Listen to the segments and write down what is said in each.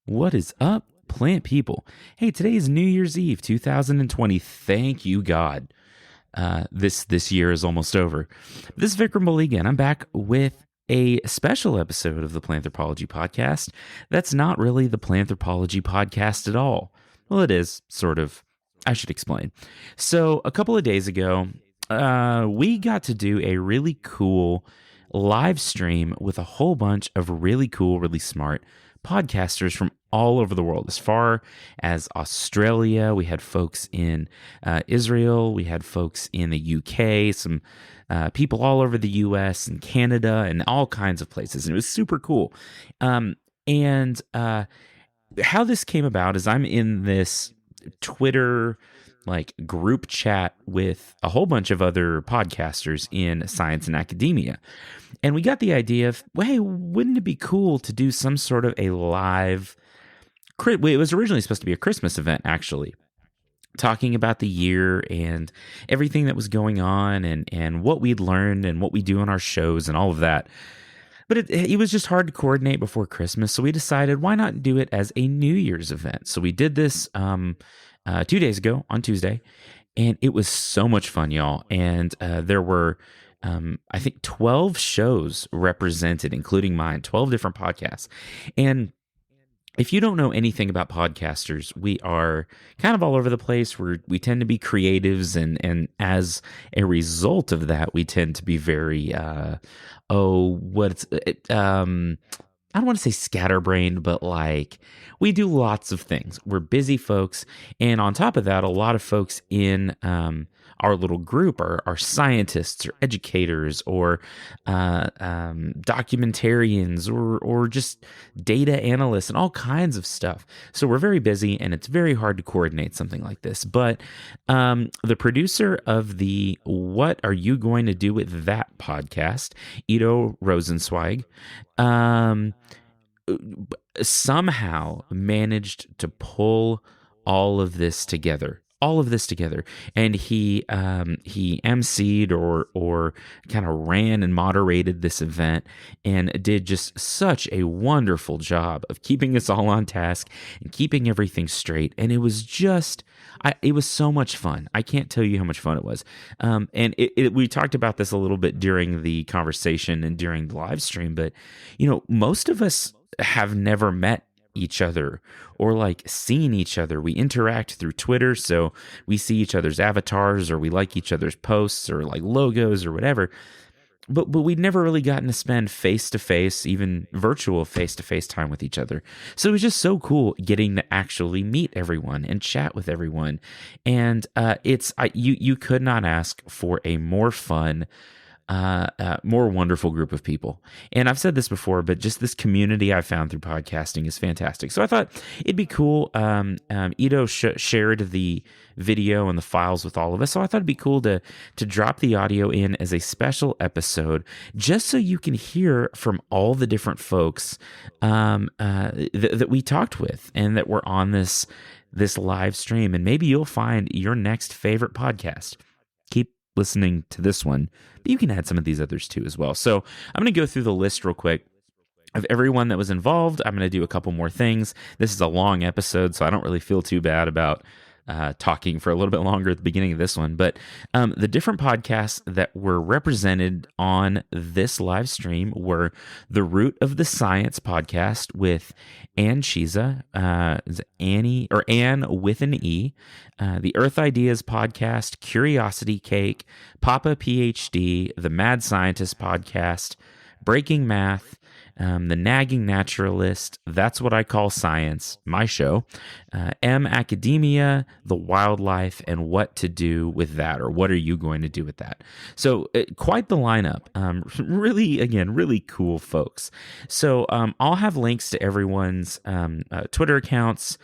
What is up, plant people? Hey, today is New Year's Eve, 2020. Thank you, God. This year is almost over. This is Vikram Baliga, and I'm back with a special episode of the Planthropology Podcast. That's not really the Planthropology Podcast at all. Well, it is, sort of. I should explain. So, a couple of days ago, we got to do a really cool live stream with a whole bunch of really cool, really smart podcasters from all over the world, as far as Australia. We had folks in Israel. We had folks in the UK, some people all over the US and Canada and all kinds of places. And it was super cool. And how this came about is I'm in this Twitter like group chat with a whole bunch of other podcasters in science and academia. And we got the idea of, well, hey, wouldn't it be cool to do some sort of a live, it was originally supposed to be a Christmas event, actually, talking about the year and everything that was going on and what we'd learned and what we do on our shows and all of that. But it was just hard to coordinate before Christmas, so we decided, why not do it as a New Year's event? So we did this 2 days ago on Tuesday, and it was so much fun, y'all. And there were, I think, 12 shows represented, including mine, 12 different podcasts. And if you don't know anything about podcasters, we are kind of all over the place. We tend to be creatives, and as a result of that, we tend to be very, I don't want to say scatterbrained, but like we do lots of things. We're busy folks. And on top of that, a lot of folks in our little group are scientists or educators or documentarians or just data analysts and all kinds of stuff. So we're very busy, and it's very hard to coordinate something like this. But the producer of the What Are You Going to Do With That podcast, Ido Rosenzweig, somehow managed to pull all of this together. And he emceed or kind of ran and moderated this event and did just such a wonderful job of keeping us all on task and keeping everything straight. And it was just, it was so much fun. I can't tell you how much fun it was. And we talked about this a little bit during the conversation and during the live stream, but most of us have never met each other or like seen each other. We interact through Twitter, so we see each other's avatars or we like each other's posts or like logos or whatever. But we'd never really gotten to spend face-to-face, even virtual face-to-face time with each other. So it was just so cool getting to actually meet everyone and chat with everyone. And you could not ask for a more fun, more wonderful group of people. And I've said this before, but just this community I found through podcasting is fantastic. So I thought it'd be cool. Ido shared the video and the files with all of us. So I thought it'd be cool to drop the audio in as a special episode, just so you can hear from all the different folks that we talked with and that were on this live stream. And maybe you'll find your next favorite podcast. Keep listening to this one, but you can add some of these others too as well. So I'm going to go through the list real quick of everyone that was involved. I'm going to do a couple more things. This is a long episode, so I don't really feel too bad about talking for a little bit longer at the beginning of this one. But the different podcasts that were represented on this live stream were the Root of the Science podcast with Ann Chiza, Anne with an E, the Earth Ideas podcast, Curiosity Cake, Papa PhD, the Mad Scientist podcast, Breaking Math, the Nagging Naturalist, That's What I Call Science, my show, mAcademia, The Wildlife, and What to Do with That, or What Are You Going to Do with That? So quite the lineup. Really cool folks. So I'll have links to everyone's Twitter accounts.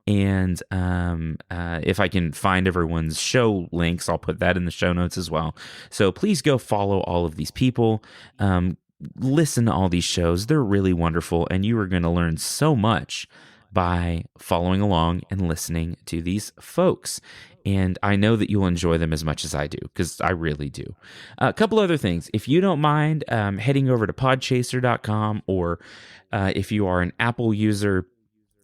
And if I can find everyone's show links, I'll put that in the show notes as well. So please go follow all of these people. Listen to all these shows. They're really wonderful, and you are going to learn so much by following along and listening to these folks. And I know that you'll enjoy them as much as I do, because I really do. A couple other things. If you don't mind heading over to podchaser.com, or if you are an Apple user,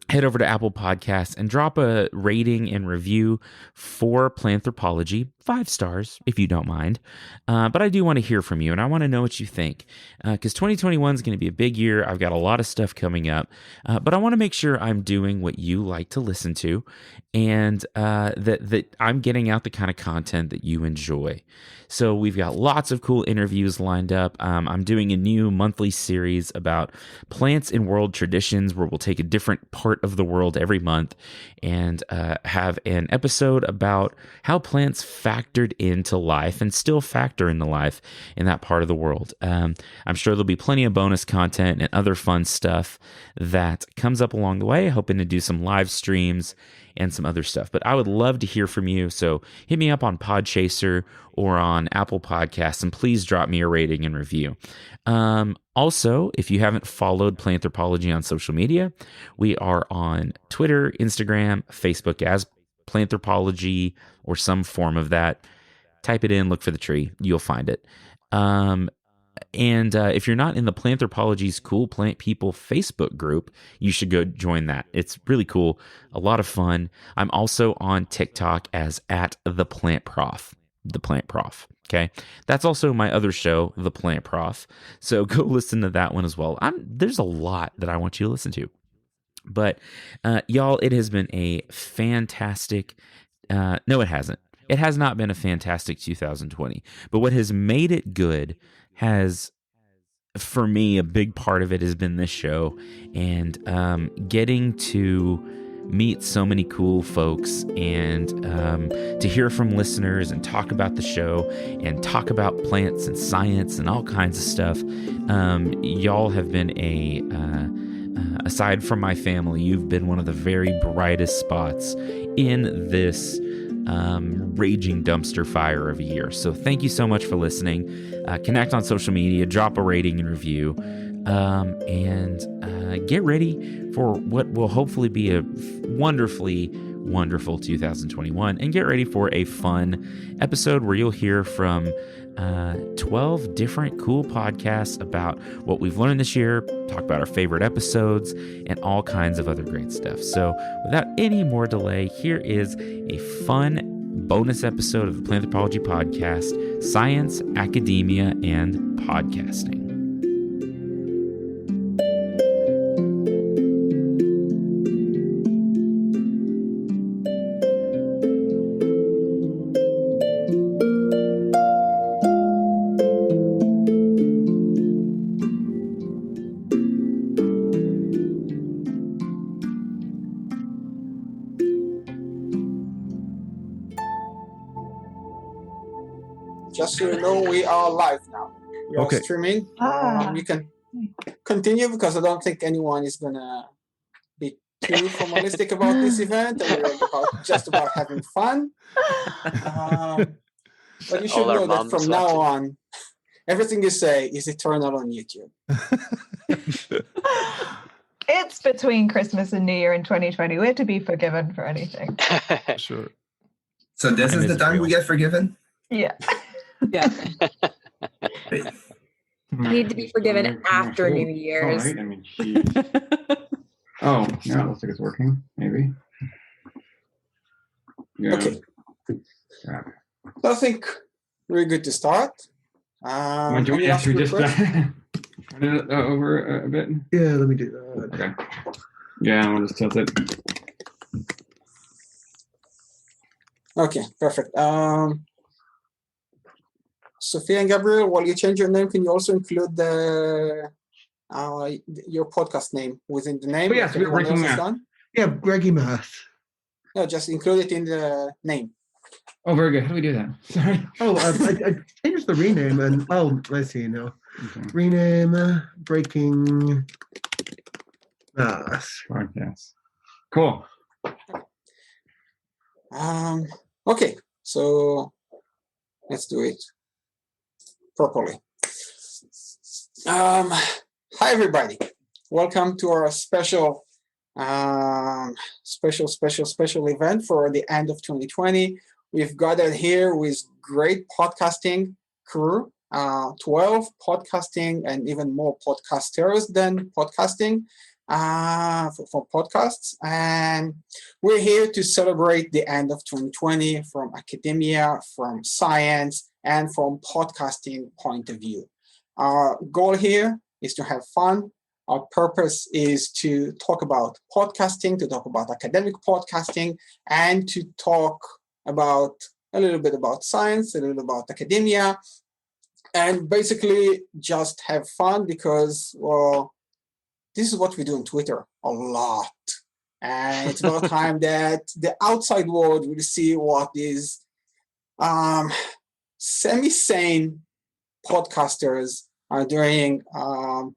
head over to Apple Podcasts and drop a rating and review for Planthropology. 5 stars, if you don't mind. But I do want to hear from you, and I want to know what you think. Because 2021 is going to be a big year. I've got a lot of stuff coming up. But I want to make sure I'm doing what you like to listen to, and that I'm getting out the kind of content that you enjoy. So we've got lots of cool interviews lined up. I'm doing a new monthly series about plants in world traditions, where we'll take a different part of the world every month and have an episode about how plants factored into life and still factor into life in that part of the world. I'm sure there'll be plenty of bonus content and other fun stuff that comes up along the way, hoping to do some live streams and some other stuff. But I would love to hear from you. So hit me up on Podchaser or on Apple Podcasts, and please drop me a rating and review. Also, if you haven't followed Planthropology on social media, we are on Twitter, Instagram, Facebook as Planthropology or some form of that. Type it in, look for the tree, you'll find it. And if you're not in the Planthropology's Cool Plant People Facebook group, you should go join that. It's really cool, a lot of fun. I'm also on TikTok as @ThePlantProf. The Plant Prof. Okay, that's also my other show, The Plant Prof. So go listen to that one as well. There's a lot that I want you to listen to. But y'all, it has been a fantastic. No, it hasn't. It has not been a fantastic 2020. But what has made it good has, for me, a big part of it has been this show and getting to meet so many cool folks and to hear from listeners and talk about the show and talk about plants and science and all kinds of stuff. Y'all have been aside from my family, you've been one of the very brightest spots in this raging dumpster fire of a year. So thank you so much for listening. Connect on social media, drop a rating and review, and get ready for what will hopefully be a wonderfully wonderful 2021, and get ready for a fun episode where you'll hear from 12 different cool podcasts about what we've learned this year, talk about our favorite episodes, and all kinds of other great stuff. So without any more delay, here is a fun bonus episode of the Planthropology Podcast, Science, Academia, and Podcasting. Just so you know, we are live now. We are streaming. You can continue because I don't think anyone is gonna be too formalistic about this event. We're just about having fun. But you should know that from now on, everything you say is eternal on YouTube. It's between Christmas and New Year in 2020. We're to be forgiven for anything. Sure. So this is the time we get forgiven? Yeah. Yeah. Need to be forgiven after New Year's. All right. I mean, oh, yeah, it looks like it's working, maybe. Yeah. Okay. Yeah. So I think we're good to start. Do we have to just turn it over a bit? Yeah, let me do that. Okay. Yeah, we'll just tilt it. Okay, perfect. Sophia and Gabriel, while you change your name, can you also include your podcast name within the name? Oh, yes, we're working on. Yeah, Greggy Math. No, just include it in the name. Oh, very good. How do we do that? Sorry. Oh, I changed the rename and I see now. Okay. Rename Breaking Math. Podcast. Cool. Okay, so let's do it properly. Hi everybody. Welcome to our special event for the end of 2020. We've gathered here with great podcasting crew, 12 podcasting and even more podcasters than podcasting. for podcasts, and we're here to celebrate the end of 2020 from academia, from science, and from podcasting point of view. Our goal here is to have fun. Our purpose is to talk about podcasting, to talk about academic podcasting, and to talk about a little bit about science, a little about academia, and basically just have fun because, well, this is what we do on Twitter a lot. And it's about time that the outside world will see what these semi-sane podcasters are doing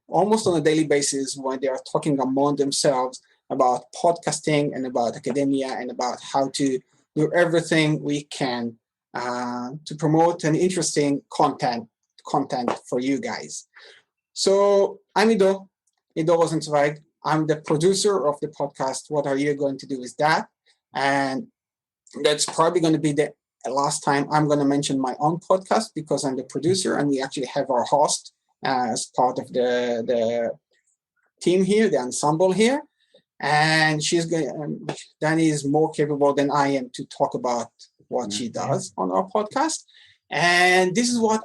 almost on a daily basis when they are talking among themselves about podcasting and about academia and about how to do everything we can to promote an interesting content for you guys. So I'm Ido Rosenzweig. I'm the producer of the podcast. What Are You Going to Do With That? And that's probably going to be the last time I'm going to mention my own podcast because I'm the producer and we actually have our host as part of the team here, the ensemble here. And Danny is more capable than I am to talk about what she does on our podcast. And this is what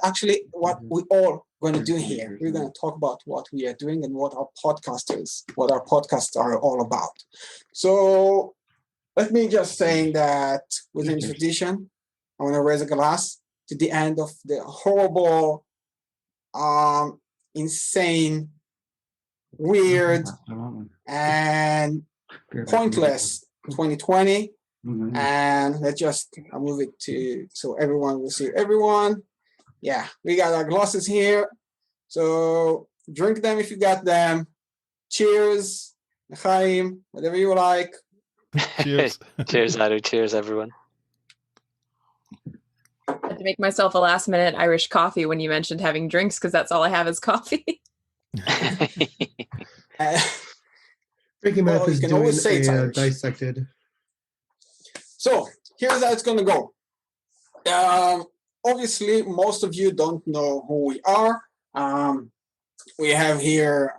we all going to do here. We're going to talk about what we are doing and what our podcasts are all about. So let me just say that with the tradition, I want to raise a glass to the end of the horrible, insane, weird, and pointless 2020. And I'll move it so everyone will see everyone. Yeah, we got our glasses here. So drink them if you got them. Cheers, Chaim, whatever you like. Cheers. Cheers, Adu. Cheers, everyone. I had to make myself a last minute Irish coffee when you mentioned having drinks because that's all I have is coffee. Drinking Math is you can doing always say it's a Irish. dissected. So here's how it's going to go. Obviously, most of you don't know who we are. We have here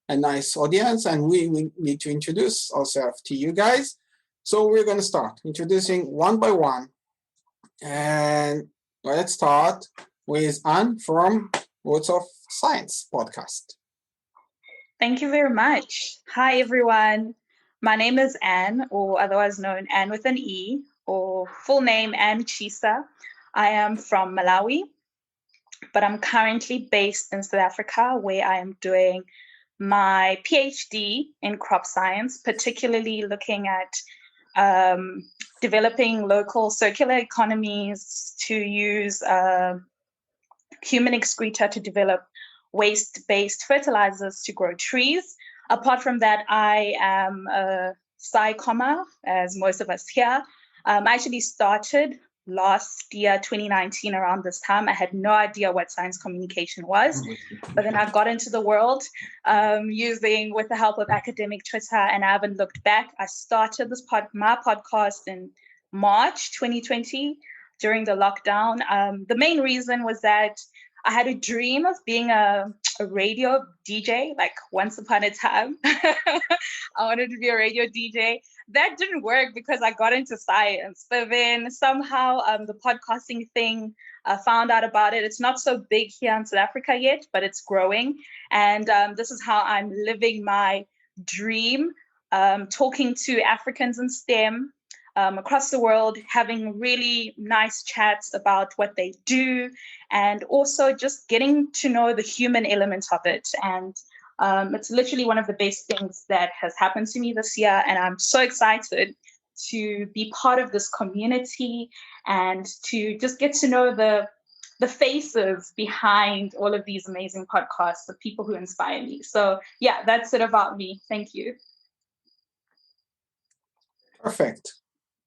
a nice audience, and we need to introduce ourselves to you guys. So we're going to start introducing one by one. And let's start with Anne from Words of Science podcast. Thank you very much. Hi, everyone. My name is Anne, or otherwise known Anne with an E, or full name Anne Chisa. I am from Malawi, but I'm currently based in South Africa, where I am doing my PhD in crop science, particularly looking at developing local circular economies to use human excreta to develop waste-based fertilizers to grow trees. Apart from that, I am a Sci-Comma, as most of us here. I actually started last year, 2019, around this time. I had no idea what science communication was, but then I got into the world with the help of academic Twitter, and I haven't looked back. I started my podcast in March 2020 during the lockdown. The main reason was that I had a dream of being a radio DJ, like once upon a time. I wanted to be a radio DJ. That didn't work because I got into science. But then somehow the podcasting thing, I found out about it. It's not so big here in South Africa yet, but it's growing. And this is how I'm living my dream, talking to Africans in STEM, across the world, having really nice chats about what they do, and also just getting to know the human element of it. And it's literally one of the best things that has happened to me this year. And I'm so excited to be part of this community and to just get to know the faces behind all of these amazing podcasts, the people who inspire me. So yeah, that's it about me. Thank you. Perfect.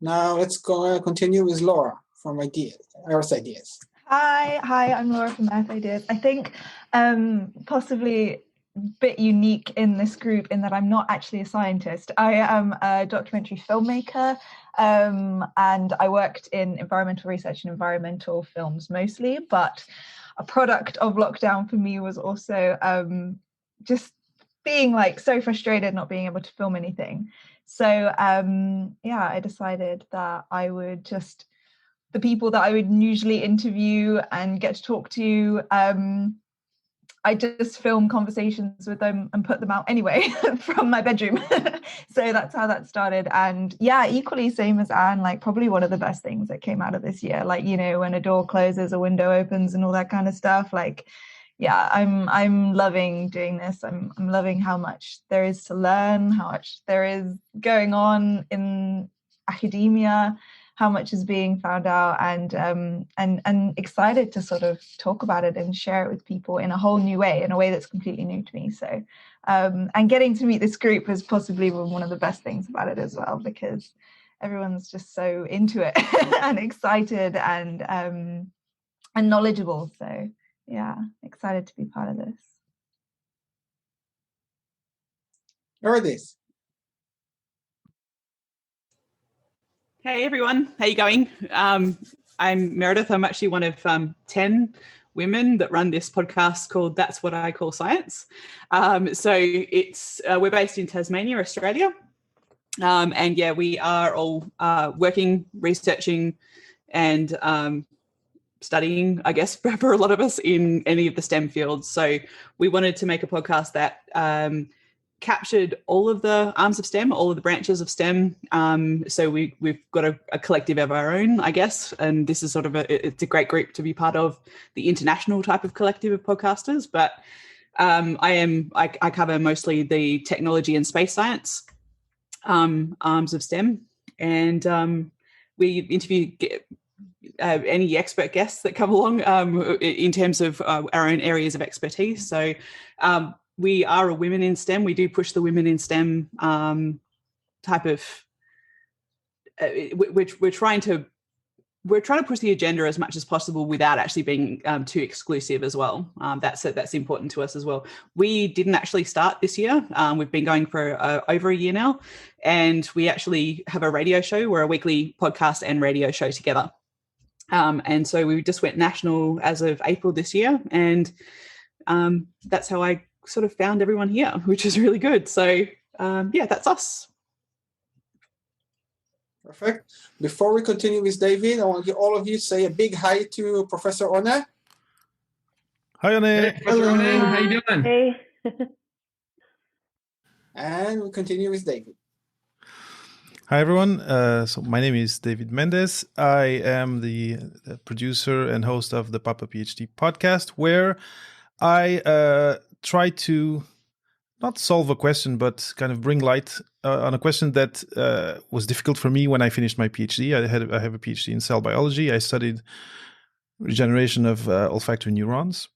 Now let's continue with Laura from Earth Ideas. Hi, I'm Laura from Earth Ideas. I think possibly a bit unique in this group in that I'm not actually a scientist. I am a documentary filmmaker, and I worked in environmental research and environmental films mostly, but a product of lockdown for me was also just being like so frustrated not being able to film anything. So I decided that I would just, the people that I would usually interview and get to talk to, I just film conversations with them and put them out anyway from my bedroom. So that's how that started. And yeah, equally same as Anne, like probably one of the best things that came out of this year. Like, you know, when a door closes, a window opens and all that kind of stuff. Like, yeah, I'm loving doing this. I'm loving how much there is to learn, how much there is going on in academia, how much is being found out, and excited to sort of talk about it and share it with people in a whole new way, in a way that's completely new to me. So and getting to meet this group was possibly one of the best things about it as well, because everyone's just so into it and excited and knowledgeable. So yeah, excited to be part of this. Meredith. Hey everyone, how you going? I'm Meredith. I'm actually one of 10 women that run this podcast called That's What I Call Science. So it's we're based in Tasmania, Australia. And yeah, we are all working, researching and studying, I guess, for a lot of us in any of the STEM fields. So we wanted to make a podcast that captured all of the arms of STEM, all of the branches of STEM. So we've got a collective of our own, I guess, and this is sort of it's a great group to be part of, the international type of collective of podcasters. But I cover mostly the technology and space science arms of STEM, and we interview any expert guests that come along in terms of our own areas of expertise. So we are a women in STEM. We do push the women in STEM type of. We're trying to push the agenda as much as possible without actually being too exclusive as well. That's important to us as well. We didn't actually start this year. We've been going for over a year now, and we actually have a radio show. We're a weekly podcast and radio show together. And so we just went national as of April this year, and that's how I sort of found everyone here, which is really good. So yeah, that's us. Perfect. Before we continue with David, I want all of you to say a big hi to Professor One. Hi, One. Hey, Professor One, how you doing? Hey. And we continue with David. Hi, everyone. So my name is David Mendes. I am the producer and host of the Papa PhD podcast, where I try to not solve a question, but kind of bring light on a question that was difficult for me when I finished my PhD. I have a PhD in cell biology. I studied regeneration of olfactory neurons.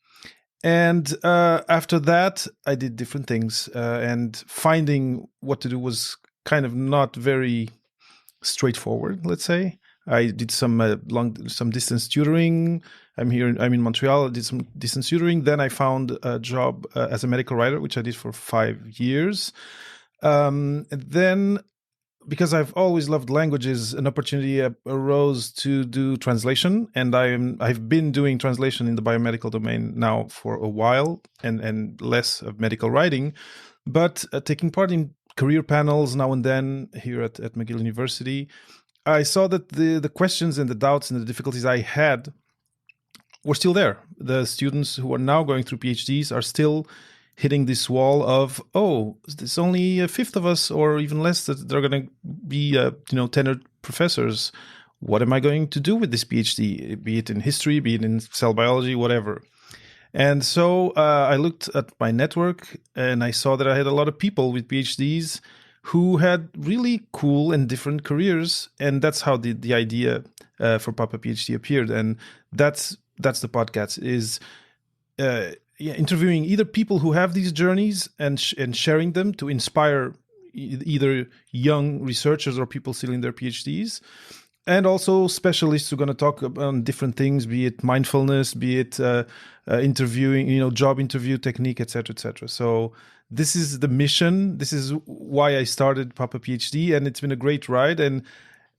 And after that, I did different things. And finding what to do was kind of not very straightforward, let's say. I did some distance tutoring. I'm in Montreal. I did some distance tutoring. Then I found a job as a medical writer, which I did for 5 years. And then, because I've always loved languages, an opportunity arose to do translation, and I've been doing translation in the biomedical domain now for a while, and less of medical writing, but taking part in career panels now and then here at McGill University. I saw that the questions and the doubts and the difficulties I had were still there. The students who are now going through PhDs are still hitting this wall of, there's only a fifth of us or even less that they're going to be, tenured professors. What am I going to do with this PhD? Be it in history, be it in cell biology, whatever. And so I looked at my network and I saw that I had a lot of people with PhDs who had really cool and different careers, and that's how the idea for Papa PhD appeared, and that's the podcast, is interviewing either people who have these journeys and sharing them to inspire either young researchers or people still in their PhDs, and also specialists who are going to talk on different things, be it mindfulness, be it interviewing, job interview technique, etc., etc. So this is the mission. This is why I started Papa PhD, and it's been a great ride. And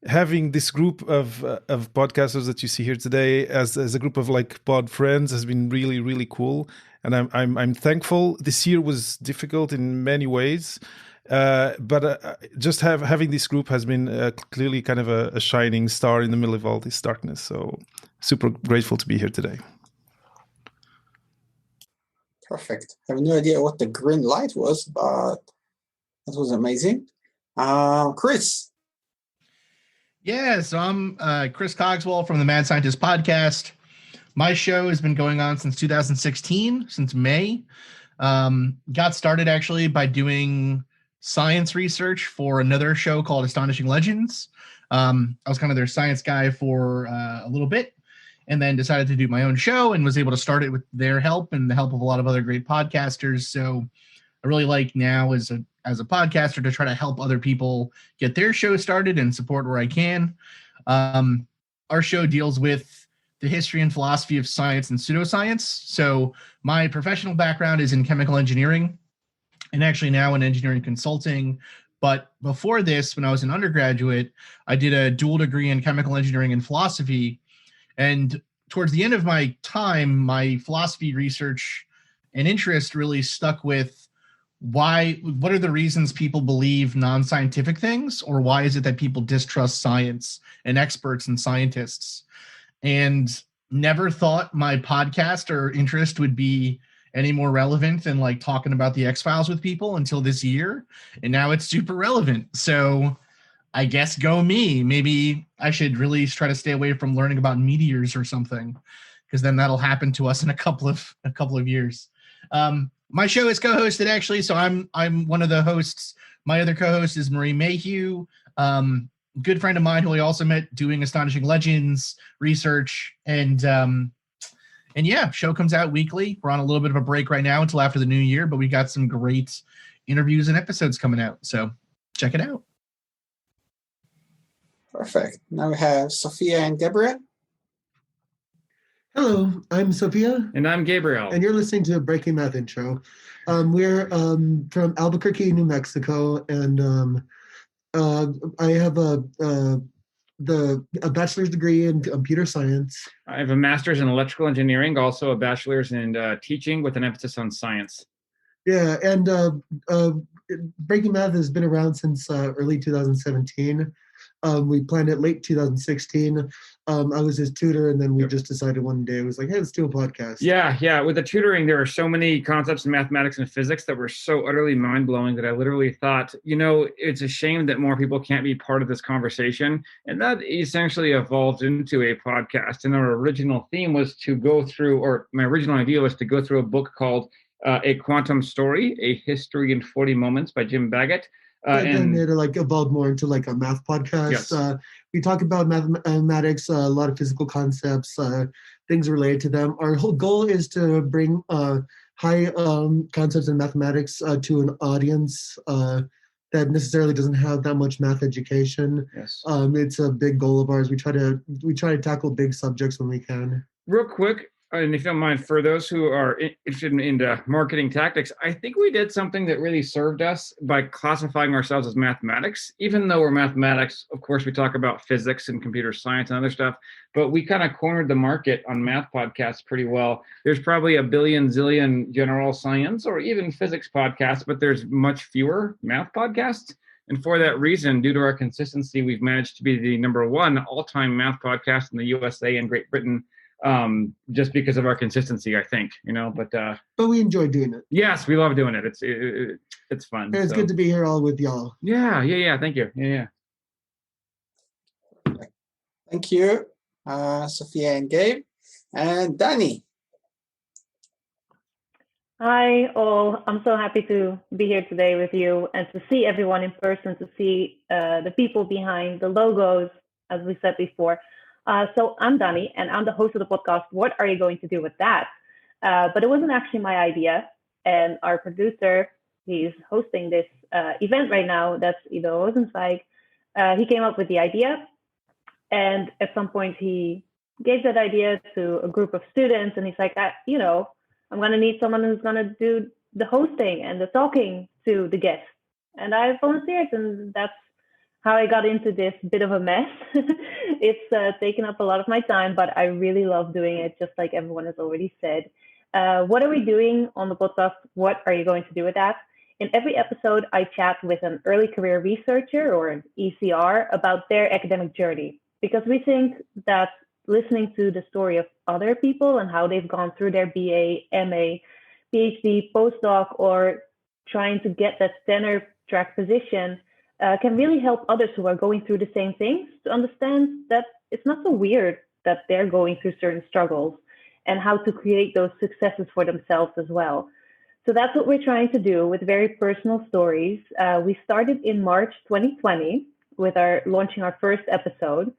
having this group of podcasters that you see here today as a group of like pod friends has been really, really cool. and I'm thankful. This year was difficult in many ways, but just having this group has been clearly kind of a shining star in the middle of all this darkness. So super grateful to be here today. Perfect. I have no idea what the green light was, but that was amazing. Chris. Yeah, so I'm Chris Cogswell from the Mad Scientist podcast. My show has been going on since 2016, since May. Got started actually by doing science research for another show called Astonishing Legends. I was kind of their science guy for a little bit, and then decided to do my own show and was able to start it with their help and the help of a lot of other great podcasters. So I really like now as a podcaster to try to help other people get their show started and support where I can. Our show deals with the history and philosophy of science and pseudoscience. So my professional background is in chemical engineering and actually now in engineering consulting. But before this, when I was an undergraduate, I did a dual degree in chemical engineering and philosophy. And towards the end of my time, my philosophy research and interest really stuck with what are the reasons people believe non-scientific things, or why is it that people distrust science and experts and scientists? And never thought my podcast or interest would be any more relevant than like talking about the X-Files with people until this year. And now it's super relevant. So I guess go me. Maybe I should really try to stay away from learning about meteors or something, because then that'll happen to us in a couple of years. My show is co-hosted actually, so I'm one of the hosts. My other co-host is Marie Mayhew, good friend of mine who I also met doing Astonishing Legends research, and yeah, show comes out weekly. We're on a little bit of a break right now until after the new year, but we got some great interviews and episodes coming out, so check it out. Perfect. Now we have Sophia and Gabriel. Hello, I'm Sophia. And I'm Gabriel. And you're listening to Breaking Math Intro. We're from Albuquerque, New Mexico, and I have a bachelor's degree in computer science. I have a master's in electrical engineering, also a bachelor's in teaching with an emphasis on science. Yeah, and Breaking Math has been around since early 2017. We planned it late 2016. I was his tutor, and then we just decided one day, it was like, hey, let's do a podcast. Yeah. With the tutoring, there are so many concepts in mathematics and physics that were so utterly mind-blowing that I literally thought, it's a shame that more people can't be part of this conversation. And that essentially evolved into a podcast. And our original theme was to go through, or my original idea was to go through a book called A Quantum Story, A History in 40 Moments by Jim Baggett. And it evolved more into a math podcast. Yes. We talk about mathematics, a lot of physical concepts, things related to them. Our whole goal is to bring high concepts in mathematics to an audience that necessarily doesn't have that much math education. Yes. It's a big goal of ours. We try to tackle big subjects when we can. Real quick, and if you don't mind, for those who are interested in marketing tactics, I think we did something that really served us by classifying ourselves as mathematics. Even though we're mathematics, of course, we talk about physics and computer science and other stuff, but we kind of cornered the market on math podcasts pretty well. There's probably a billion zillion general science or even physics podcasts, but there's much fewer math podcasts. And for that reason, due to our consistency, we've managed to be the #1 all-time math podcast in the USA and Great Britain. Just because of our consistency, I think, but we enjoy doing it. Yes, we love doing it. It's fun. And it's good to be here all with y'all. Yeah. Thank you. Yeah. Thank you, Sophia and Gabe. And Danny. Hi, all. I'm so happy to be here today with you and to see everyone in person, to see the people behind the logos, as we said before. So I'm Dani, and I'm the host of the podcast, What Are You Going to Do With That? But it wasn't actually my idea. And our producer, he's hosting this event right now, that's Ido Rosenzweig. He came up with the idea. And at some point, he gave that idea to a group of students. And he's like, I'm going to need someone who's going to do the hosting and the talking to the guests. And I volunteered, and that's how I got into this bit of a mess. It's taken up a lot of my time, but I really love doing it, just like everyone has already said. What are we doing on the podcast? What are you going to do with that? In every episode, I chat with an early career researcher or an ECR about their academic journey, because we think that listening to the story of other people and how they've gone through their BA, MA, PhD, postdoc, or trying to get that tenure track position can really help others who are going through the same things to understand that it's not so weird that they're going through certain struggles and how to create those successes for themselves as well. So that's what we're trying to do with very personal stories. We started in March 2020 with launching our first episode.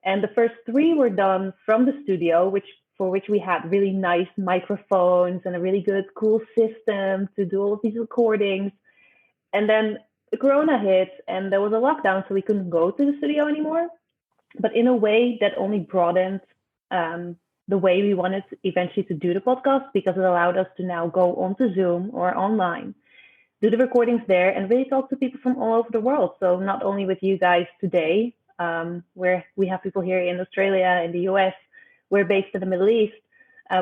And the first 3 were done from the studio, for which we had really nice microphones and a really good, cool system to do all of these recordings. And then the Corona hit and there was a lockdown, so we couldn't go to the studio anymore. But in a way that only broadened the way we wanted eventually to do the podcast, because it allowed us to now go onto Zoom or online, do the recordings there, and really talk to people from all over the world. So not only with you guys today, where we have people here in Australia, in the US, we're based in the Middle East.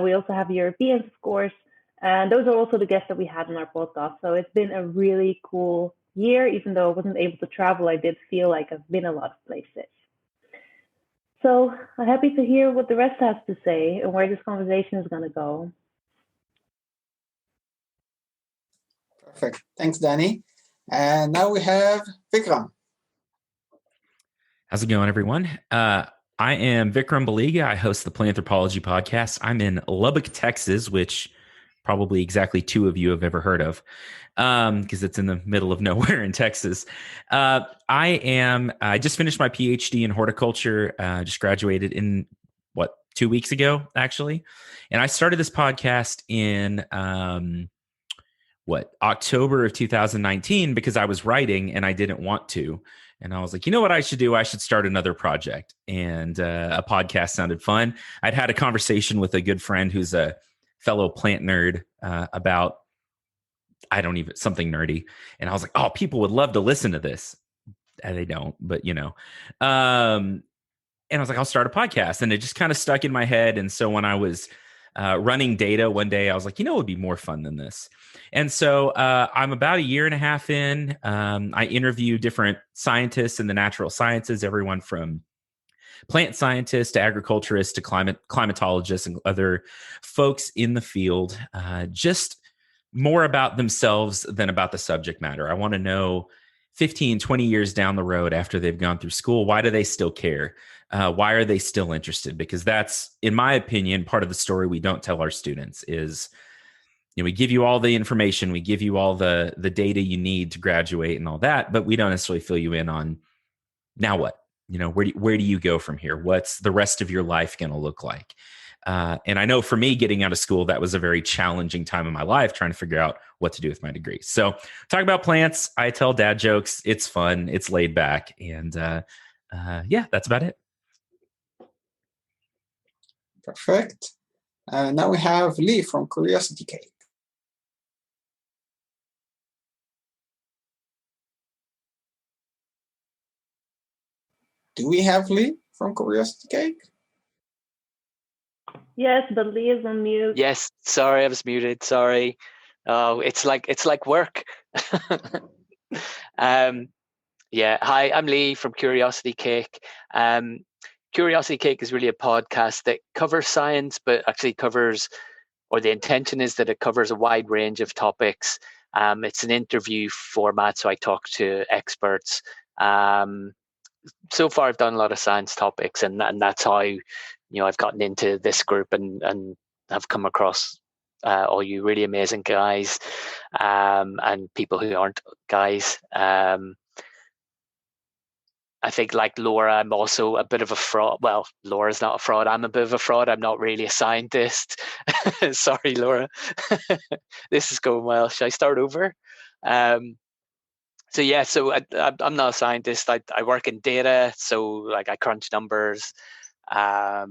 We also have Europeans, of course. And those are also the guests that we had on our podcast. So it's been a really cool year. Even though I wasn't able to travel, I did feel like I've been a lot of places. So I'm happy to hear what the rest has to say and where this conversation is going to go. Perfect. Thanks, Danny. And now we have Vikram. How's it going, everyone? I am Vikram Baliga. I host the Planthropology podcast. I'm in Lubbock, Texas, which probably exactly 2 of you have ever heard of, because it's in the middle of nowhere in Texas. I just finished my PhD in horticulture, just graduated in 2 weeks ago, actually. And I started this podcast in October of 2019, because I was writing and I didn't want to. And I was like, you know what I should do? I should start another project. And a podcast sounded fun. I'd had a conversation with a good friend who's a fellow plant nerd about something nerdy. And I was like, oh, people would love to listen to this. And they don't, but and I was like, I'll start a podcast. And it just kind of stuck in my head. And so when I was running data one day, I was like, it would be more fun than this. And so I'm about 1.5 years in. I interview different scientists in the natural sciences, everyone from plant scientists to agriculturists to climatologists and other folks in the field, just more about themselves than about the subject matter. I want to know 15, 20 years down the road after they've gone through school, why do they still care? Why are they still interested? Because that's, in my opinion, part of the story we don't tell our students is, we give you all the information, we give you all the data you need to graduate and all that, but we don't necessarily fill you in on now what? Where do you go from here? What's the rest of your life going to look like? And I know for me, getting out of school, that was a very challenging time in my life, trying to figure out what to do with my degree. So talk about plants. I tell dad jokes. It's fun. It's laid back. And that's about it. Perfect. Now we have Lee from Curiosity Cake. Do we have Lee from Curiosity Cake? Yes, but Lee is on mute. Yes, sorry, I was muted. Sorry. Oh, it's like work. Hi, I'm Lee from Curiosity Cake. Curiosity Cake is really a podcast that covers science, but actually the intention is that it covers a wide range of topics. It's an interview format, so I talk to experts. So far I've done a lot of science topics, and that's how I've gotten into this group and have come across all you really amazing guys and people who aren't guys. I think, like Laura, I'm also a bit of a fraud. Well, Laura's not a fraud. I'm a bit of a fraud. I'm not really a scientist. Sorry, Laura. This is going well. Should I start over? I'm not a scientist. I work in data, so I crunch numbers. I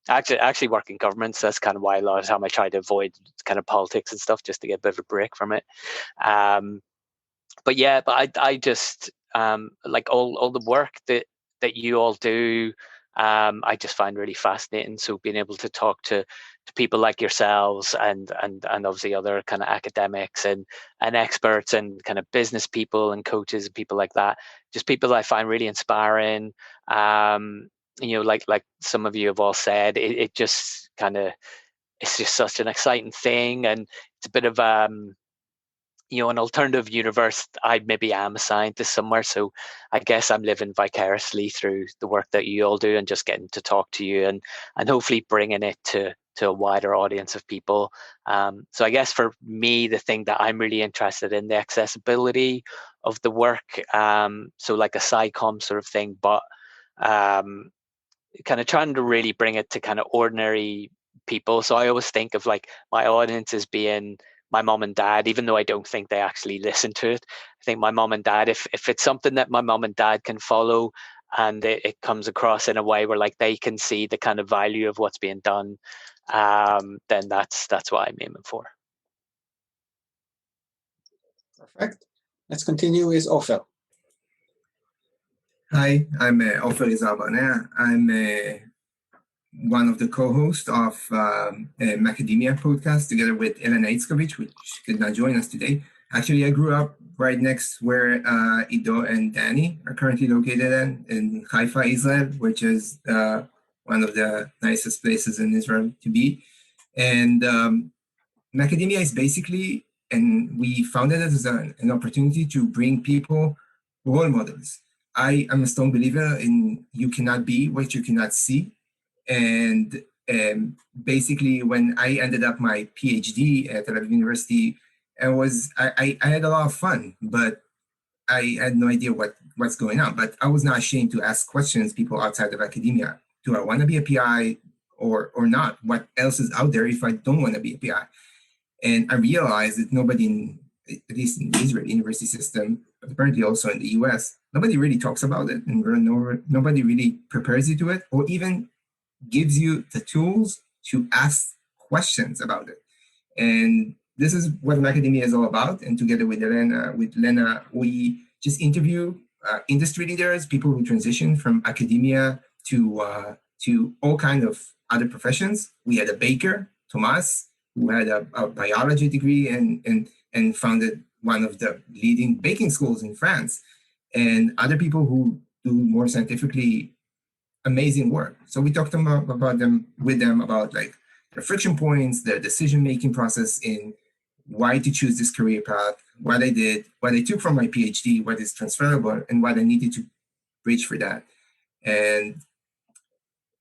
actually work in government, so that's kind of why a lot of time I try to avoid kind of politics and stuff, just to get a bit of a break from it. I just all the work that you all do, I just find really fascinating. So being able to talk to people like yourselves and obviously other kind of academics and experts and kind of business people and coaches and people like that, just people that I find really inspiring. Like some of you have all said, it just kind of, it's just such an exciting thing, and it's a bit of an alternative universe. I maybe am a scientist somewhere, so I guess I'm living vicariously through the work that you all do, and just getting to talk to you and hopefully bringing it to a wider audience of people. So I guess for me, the thing that I'm really interested in, the accessibility of the work. So like a SciComm sort of thing, but kind of trying to really bring it to kind of ordinary people. So I always think of like my audience as being my mom and dad, even though I don't think they actually listen to it. I think my mom and dad, if it's something that my mom and dad can follow, and it comes across in a way where like they can see the kind of value of what's being done, then that's what I'm aiming for. Perfect. Let's continue with Ofer. Hi, I'm Ofer Izabane. I'm one of the co-hosts of mAcademia podcast together with Elena Itzkovich, which could not join us today. Actually, I grew up right next where Ido and Danny are currently located in Haifa, Israel, which is one of the nicest places in Israel to be. And mAcademia is basically, and we founded it as an opportunity to bring people role models. I am a strong believer in you cannot be what you cannot see. And basically, when I ended up my PhD at Tel Aviv University, I had a lot of fun, but I had no idea what's going on. But I was not ashamed to ask questions people outside of academia. Do I want to be a PI or not? What else is out there if I don't want to be a PI? And I realized that nobody, at least in the Israeli university system, but apparently also in the US, nobody really talks about it, and nobody really prepares you to it, or even gives you the tools to ask questions about it. And this is what mAcademia is all about. And together with Lena, we just interview industry leaders, people who transition from academia to all kind of other professions. We had a baker, Tomas, who had a biology degree and founded one of the leading baking schools in France, and other people who do more scientifically amazing work. So we talked about like the friction points, the decision-making process in why to choose this career path, what I did, what I took from my PhD, what is transferable, and what I needed to bridge for that. And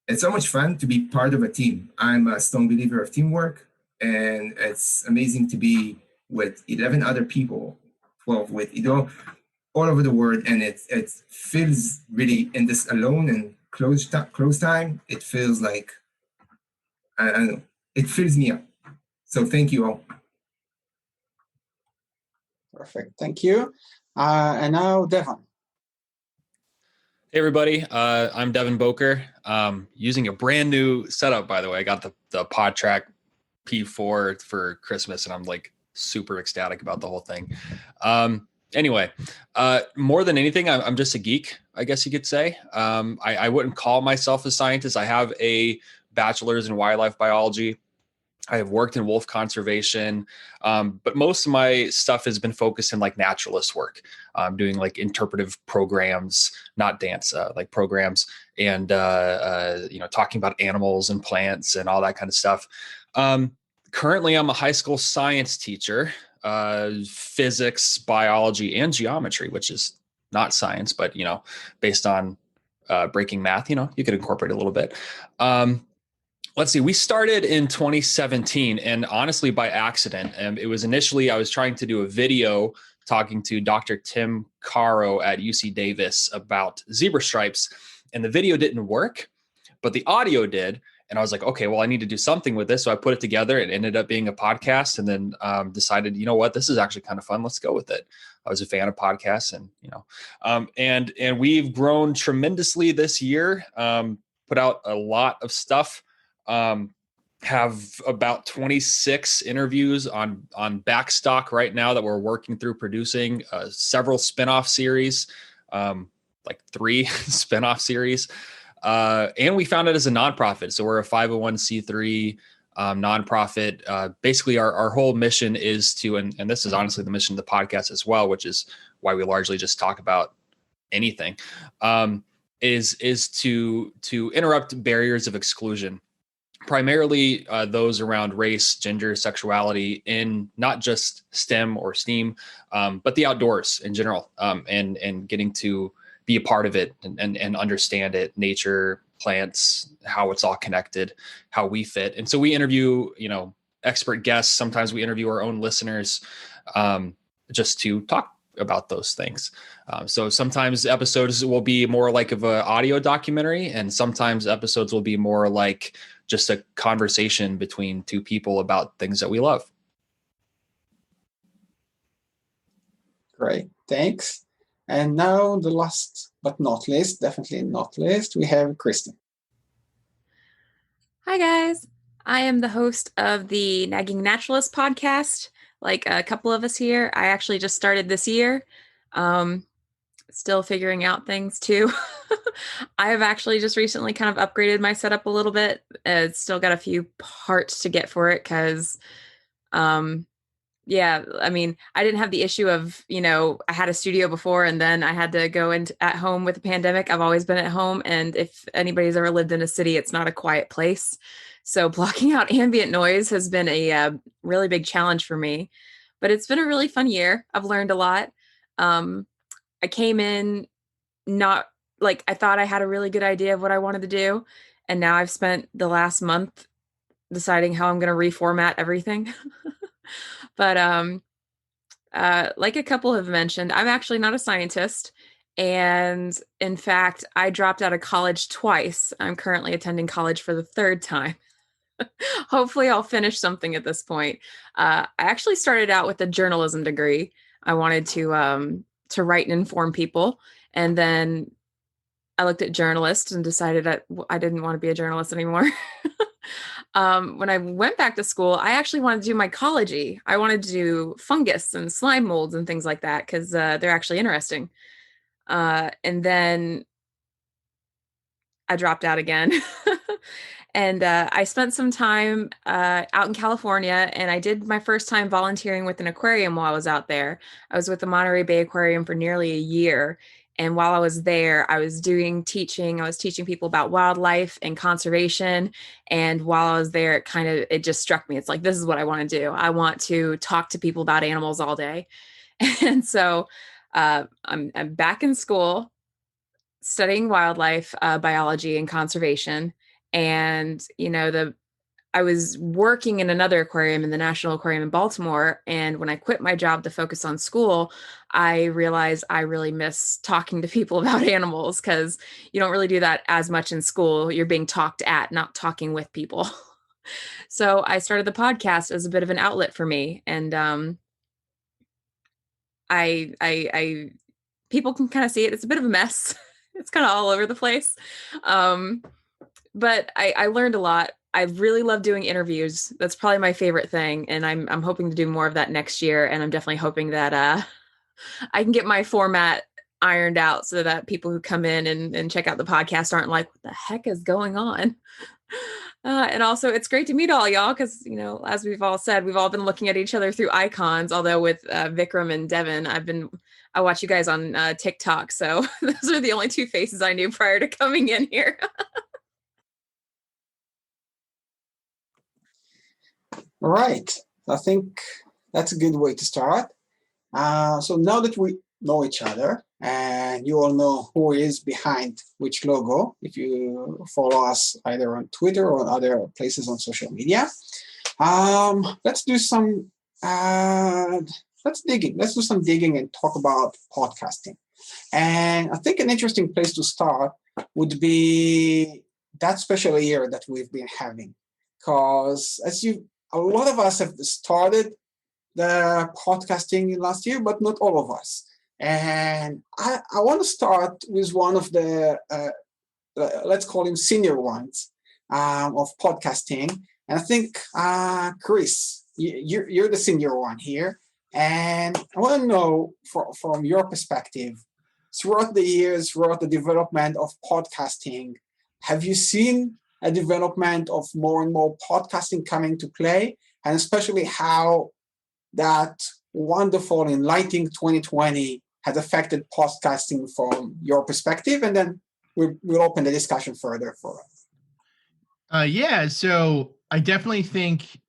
it's so much fun to be part of a team. I'm a strong believer of teamwork, and it's amazing to be with 11 other people, 12 with Ido, all over the world, and it feels really, in this alone and close time, it feels like, I don't know, it fills me up. So thank you all. Perfect, thank you. And now Devon. Hey everybody, I'm Devin Boker. Using a brand new setup, by the way. I got the PodTrack P4 for Christmas, and I'm like super ecstatic about the whole thing. Anyway, more than anything, I'm just a geek, I guess you could say. I wouldn't call myself a scientist. I have a bachelor's in wildlife biology. I have worked in wolf conservation, but most of my stuff has been focused in like naturalist work. I'm doing like interpretive programs, not dance, like programs, and talking about animals and plants and all that kind of stuff. Currently, I'm a high school science teacher, physics, biology, and geometry, which is not science, but based on breaking math, you could incorporate a little bit. Let's see, we started in 2017, and honestly by accident. It was initially, I was trying to do a video talking to Dr. Tim Caro at UC Davis about zebra stripes, and the video didn't work, but the audio did. And I was like, okay, well, I need to do something with this. So I put it together. It ended up being a podcast, and then decided, you know what, this is actually kind of fun. Let's go with it. I was a fan of podcasts, and, and we've grown tremendously this year, put out a lot of stuff. Have about 26 interviews on backstock right now that we're working through producing, several spinoff series, like 3 spinoff series. And we found it as a nonprofit. So we're a 501c3 nonprofit. Basically, our whole mission is to, and this is honestly the mission of the podcast as well, which is why we largely just talk about anything, is to interrupt barriers of exclusion, primarily those around race, gender, sexuality, in not just STEM or STEAM, but the outdoors in general, and getting to be a part of it and understand it, nature, plants, how it's all connected, how we fit. And so we interview, expert guests. Sometimes we interview our own listeners, just to talk about those things. So sometimes episodes will be more like of an audio documentary, and sometimes episodes will be more like just a conversation between two people about things that we love. Great, thanks. And now the last but not least, definitely not least, we have Kristen. Hi, guys. I am the host of the Nagging Naturalist podcast. Like a couple of us here, I actually just started this year. Still figuring out things too. I have actually just recently kind of upgraded my setup a little bit. It's still got a few parts to get for it because, yeah, I mean, I didn't have the issue of, I had a studio before and then I had to go in at home with the pandemic. I've always been at home. And if anybody's ever lived in a city, it's not a quiet place. So blocking out ambient noise has been a really big challenge for me, but it's been a really fun year. I've learned a lot. I came in not like I thought I had a really good idea of what I wanted to do. And now I've spent the last month deciding how I'm going to reformat everything. But like a couple have mentioned, I'm actually not a scientist. And in fact, I dropped out of college twice. I'm currently attending college for the third time. Hopefully I'll finish something at this point. I actually started out with a journalism degree. I wanted to write and inform people. And then I looked at journalists and decided I didn't want to be a journalist anymore. When I went back to school, I actually wanted to do mycology. I wanted to do fungus and slime molds and things like that because they're actually interesting. And then I dropped out again. And I spent some time out in California, and I did my first time volunteering with an aquarium while I was out there. I was with the Monterey Bay Aquarium for nearly a year. And while I was there, I was teaching. I was teaching people about wildlife and conservation. And while I was there, it just struck me. It's like, this is what I want to do. I want to talk to people about animals all day. And so I'm back in school studying wildlife biology and conservation. And, I was working in another aquarium in the National Aquarium in Baltimore. And when I quit my job to focus on school, I realized I really miss talking to people about animals because you don't really do that as much in school. You're being talked at, not talking with people. So I started the podcast as a bit of an outlet for me. And I people can kind of see it. It's a bit of a mess. It's kind of all over the place. But I learned a lot. I really love doing interviews. That's probably my favorite thing. And I'm hoping to do more of that next year. And I'm definitely hoping that I can get my format ironed out so that people who come in and check out the podcast aren't like, what the heck is going on? And also it's great to meet all y'all because, as we've all said, we've all been looking at each other through icons, although with Vikram and Devin, I watch you guys on TikTok. So those are the only two faces I knew prior to coming in here. All right, I think that's a good way to start. So now that we know each other and you all know who is behind which logo, if you follow us either on Twitter or other places on social media, let's do some digging. Let's do some digging and talk about podcasting. And I think an interesting place to start would be that special year that we've been having, because a lot of us have started the podcasting last year, but not all of us. And I want to start with one of the, let's call him senior ones of podcasting. And I think, Chris, you're the senior one here. And I want to know from your perspective, throughout the years, throughout the development of podcasting, have you seen a development of more and more podcasting coming to play, and especially how that wonderful enlightening 2020 has affected podcasting from your perspective? And then we'll open the discussion further for us. Yeah, so I definitely think,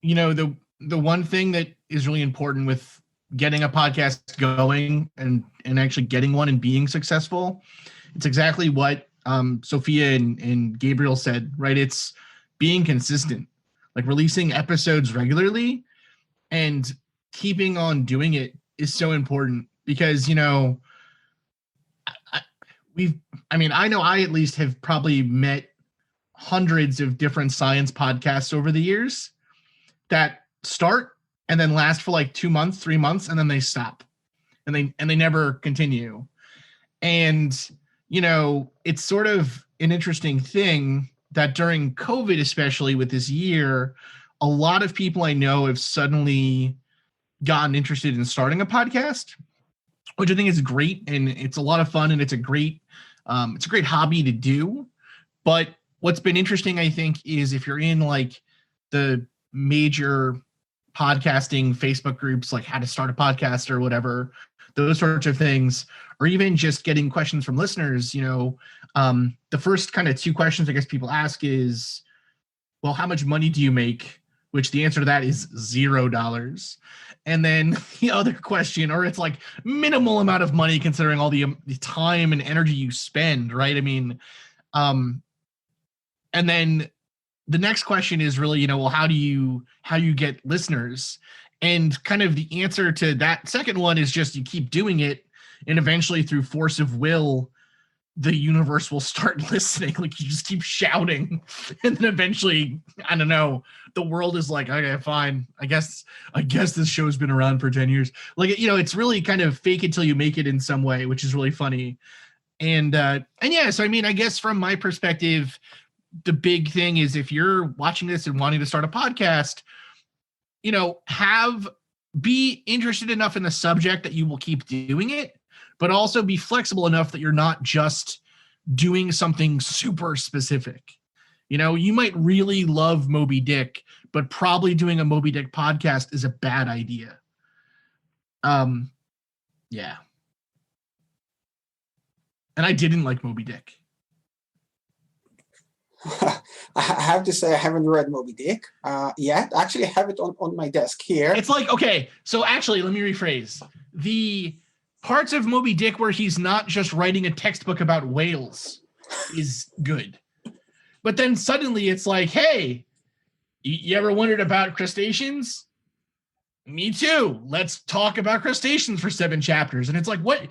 the one thing that is really important with getting a podcast going and actually getting one and being successful, it's exactly what Sophia and Gabriel said, right? It's being consistent, like releasing episodes regularly and keeping on doing it is so important because, I know I at least have probably met hundreds of different science podcasts over the years that start and then last for like 2 months, 3 months, and then they stop and they never continue. And, it's sort of an interesting thing that during COVID, especially with this year, a lot of people I know have suddenly gotten interested in starting a podcast, which I think is great. And it's a lot of fun and it's a great hobby to do. But what's been interesting, I think, is if you're in like the major podcasting Facebook groups, like how to start a podcast or whatever, those sorts of things, or even just getting questions from listeners, the first kind of 2 questions I guess people ask is, well, how much money do you make? Which the answer to that is $0. And then the other question, or it's like minimal amount of money considering all the time and energy you spend, right? I mean, and then the next question is really, well, how do you get listeners? And kind of the answer to that second one is just you keep doing it, and eventually through force of will, the universe will start listening. Like you just keep shouting, and then eventually, I don't know, the world is like, okay, fine. I guess this show's been around for 10 years. Like, it's really kind of fake it till you make it in some way, which is really funny. And yeah, so I mean, I guess from my perspective, the big thing is if you're watching this and wanting to start a podcast, be interested enough in the subject that you will keep doing it, but also be flexible enough that you're not just doing something super specific. You might really love Moby Dick, but probably doing a Moby Dick podcast is a bad idea. Yeah. And I didn't like Moby Dick. I have to say I haven't read Moby Dick yet. Actually, I have it on my desk here. It's like, okay, so actually, let me rephrase. The parts of Moby Dick where he's not just writing a textbook about whales is good. But then suddenly it's like, hey, you ever wondered about crustaceans? Me too. Let's talk about crustaceans for 7 chapters. And it's like, what?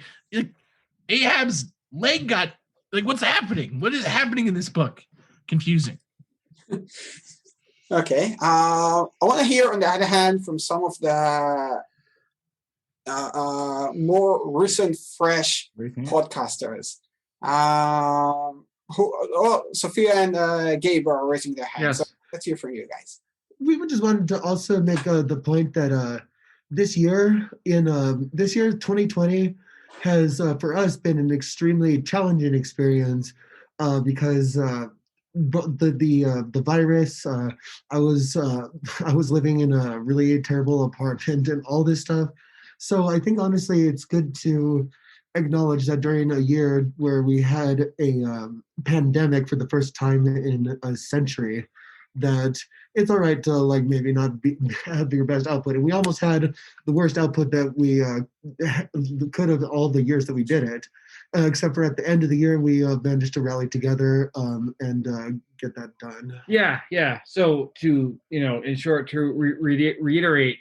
Ahab's leg got, like, what's happening? What is happening in this book? Confusing. Okay. I want to hear, on the other hand, from some of the more recent, fresh podcasters. Sophia and Gabe are raising their hands. Yes. So let's hear from you guys. We just wanted to also make the point that this year, 2020, has for us been an extremely challenging experience because the virus. I was living in a really terrible apartment and all this stuff. So I think honestly, it's good to acknowledge that during a year where we had a pandemic for the first time in a century, that it's all right to like maybe not have your best output. And we almost had the worst output that we could have all the years that we did it, except for at the end of the year, we managed to rally together and get that done. Yeah. So to, in short, to reiterate,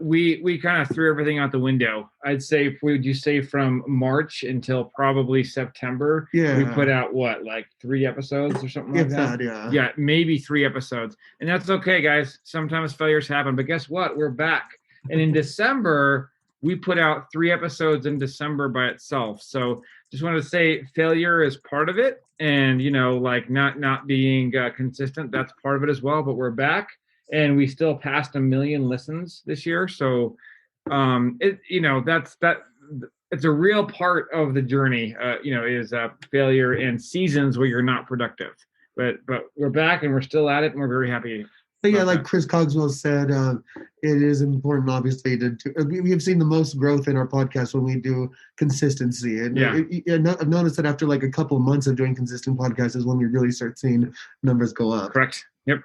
we kind of threw everything out the window. I'd say, would you say from March until probably September, we put out what, like 3 episodes or something like that? Yeah, maybe 3 episodes. And that's okay, guys. Sometimes failures happen, but guess what? We're back. And in December, we put out 3 episodes in December by itself. So just wanted to say failure is part of it. And, like not being consistent, that's part of it as well. But we're back, and we still passed 1 million listens this year. So, that's that. it's a real part of the journey. Is failure and seasons where you're not productive. But we're back and we're still at it, and we're very happy. But yeah, like Chris Cogswell said, it is important, obviously, we have seen the most growth in our podcast when we do consistency. And I've noticed that after like a couple of months of doing consistent podcasts is when we really start seeing numbers go up. Correct. Yep.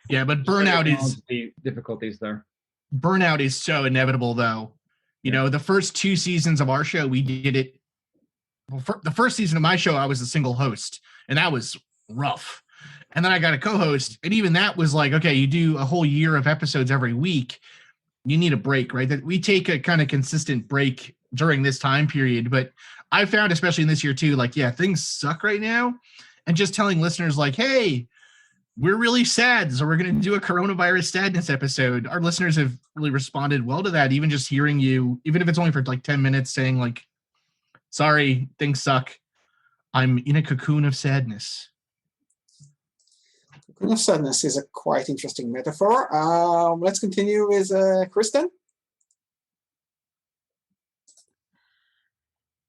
Yeah, but burnout is the difficulties there. Burnout is so inevitable, though. The first 2 seasons of our show, we did it. Well, for the first season of my show, I was a single host, and that was rough. And then I got a co-host, and even that was like, okay, you do a whole year of episodes every week, you need a break, right? That we take a kind of consistent break during this time period. But I found, especially in this year too, like, yeah, things suck right now. And just telling listeners like, hey, we're really sad, so we're going to do a coronavirus sadness episode. Our listeners have really responded well to that. Even just hearing you, even if it's only for like 10 minutes, saying like, sorry, things suck. I'm in a cocoon of sadness. Cocoon of sadness is a quite interesting metaphor. Let's continue with Kristen.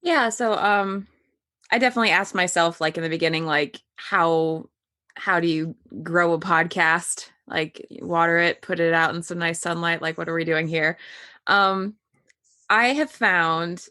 Yeah, so I definitely asked myself, like in the beginning, like how do you grow a podcast? Like water it, put it out in some nice sunlight. Like, what are we doing here? I have found,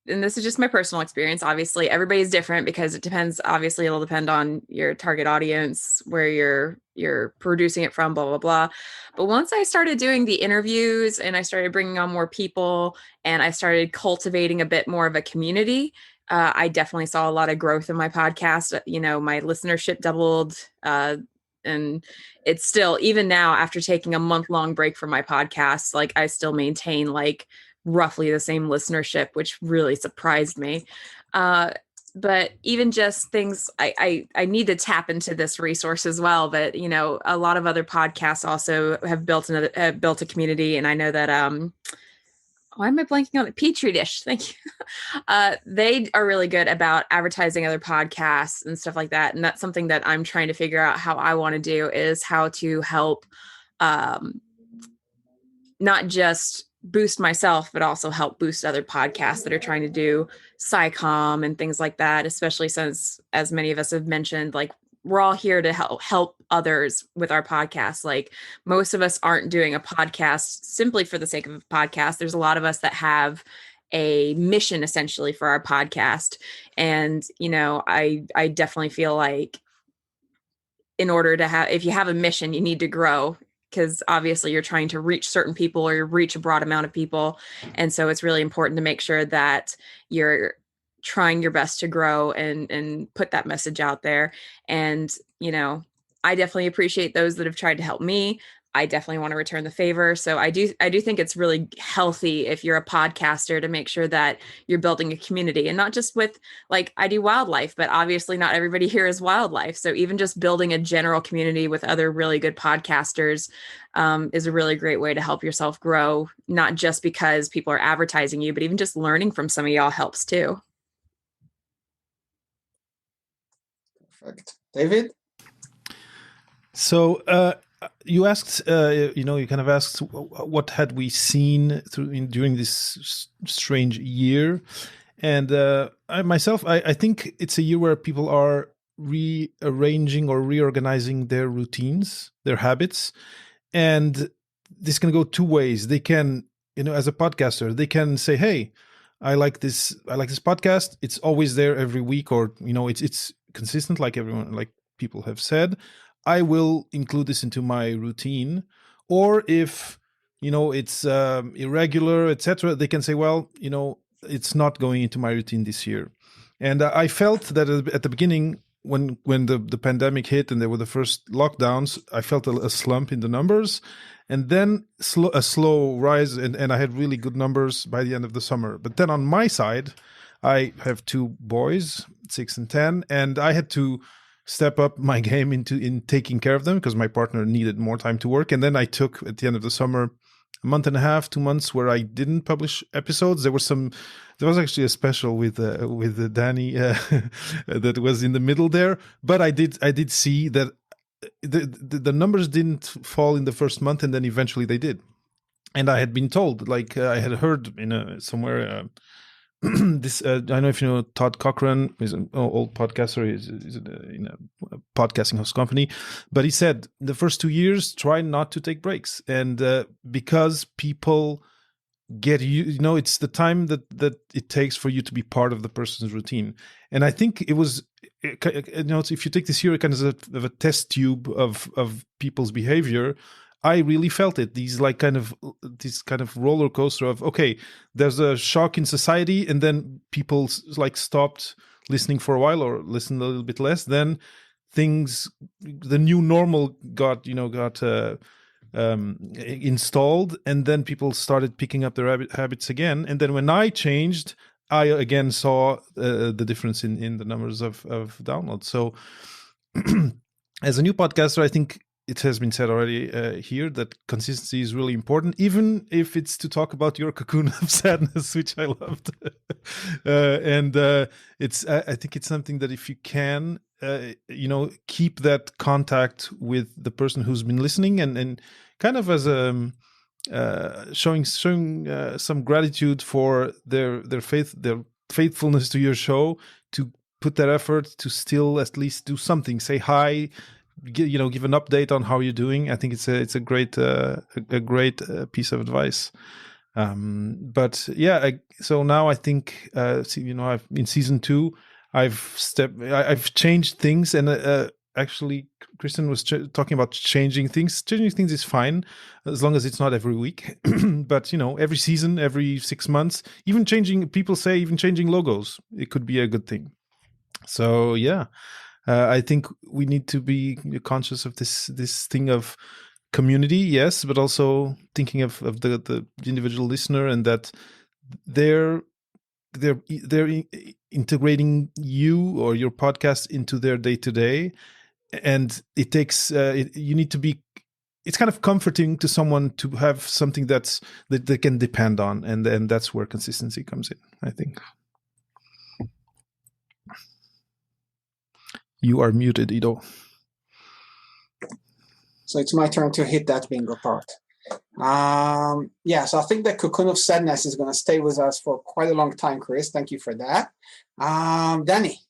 and this is just my personal experience, obviously everybody's different because it depends, obviously it'll depend on your target audience, where you're producing it from, blah, blah, blah. But once I started doing the interviews and I started bringing on more people and I started cultivating a bit more of a community, I definitely saw a lot of growth in my podcast. My listenership doubled, and it's still, even now after taking a month-long break from my podcast, like I still maintain like roughly the same listenership, which really surprised me. But even just things, I need to tap into this resource as well. But a lot of other podcasts also have built a community, and I know that why am I blanking on it? Petri Dish. Thank you. They are really good about advertising other podcasts and stuff like that. And that's something that I'm trying to figure out how I want to do, is how to help not just boost myself, but also help boost other podcasts that are trying to do SciComm and things like that, especially since, as many of us have mentioned, like we're all here to help others with our podcast. Like most of us aren't doing a podcast simply for the sake of a podcast. There's a lot of us that have a mission essentially for our podcast. And, I definitely feel like in order to if you have a mission, you need to grow, because obviously you're trying to reach certain people or reach a broad amount of people. And so it's really important to make sure that you're trying your best to grow and put that message out there. And, I definitely appreciate those that have tried to help me. I definitely want to return the favor. So I do think it's really healthy if you're a podcaster to make sure that you're building a community, and not just with, like, I do wildlife, but obviously not everybody here is wildlife. So even just building a general community with other really good podcasters is a really great way to help yourself grow, not just because people are advertising you, but even just learning from some of y'all helps too. Perfect. David? So you asked, you kind of asked what had we seen during this strange year. And I think it's a year where people are rearranging or reorganizing their routines, their habits. And this can go 2 ways. They can, as a podcaster, they can say, hey, I like this podcast. It's always there every week, or, it's consistent, like people have said. I will include this into my routine. Or if, it's irregular, etc., they can say, well, it's not going into my routine this year. And I felt that at the beginning, when the pandemic hit and there were the first lockdowns, I felt a slump in the numbers, and then a slow rise, and I had really good numbers by the end of the summer. But then on my side, I have 2 boys, 6 and 10, and I had to step up my game in taking care of them because my partner needed more time to work. And then I took, at the end of the summer, a month and a half, 2 months where I didn't publish episodes. There was actually a special with Danny that was in the middle there. But I did see that the numbers didn't fall in the first month, and then eventually they did. And I had been told, like I had heard somewhere this I don't know if you know Todd Cochran. He's an old podcaster. He's in a podcasting host company, but he said the first 2 years try not to take breaks, and because people get it's the time that it takes for you to be part of the person's routine. And I think it was if you take this year kind of a test tube of people's behavior, I really felt it. This kind of roller coaster of, okay, there's a shock in society, and then people like stopped listening for a while or listened a little bit less. Then the new normal got installed, and then people started picking up their habits again. And then when I changed, I again saw the difference in the numbers of downloads. So as a new podcaster, I think it has been said already here that consistency is really important, even if it's to talk about your cocoon of sadness, which I loved. I think it's something that if you can, keep that contact with the person who's been listening, and kind of as a showing some gratitude for their faithfulness to your show, to put that effort to still at least do something, say hi, give an update on how you're doing. I think it's a great piece of advice. But yeah, so now I think I've in season 2 I've changed things, and actually Kristen was talking about changing things. Changing things is fine as long as it's not every week. But every season, every 6 months, even changing logos, it could be a good thing. So yeah, I think we need to be conscious of this thing of community, yes, but also thinking of the individual listener, and that they're integrating you or your podcast into their day-to-day, and it takes you need to be. It's kind of comforting to someone to have something that they can depend on, and that's where consistency comes in, I think. You are muted, Ido. So it's my turn to hit that bingo part. So I think the cocoon of sadness is going to stay with us for quite a long time, Chris. Thank you for that. Danny.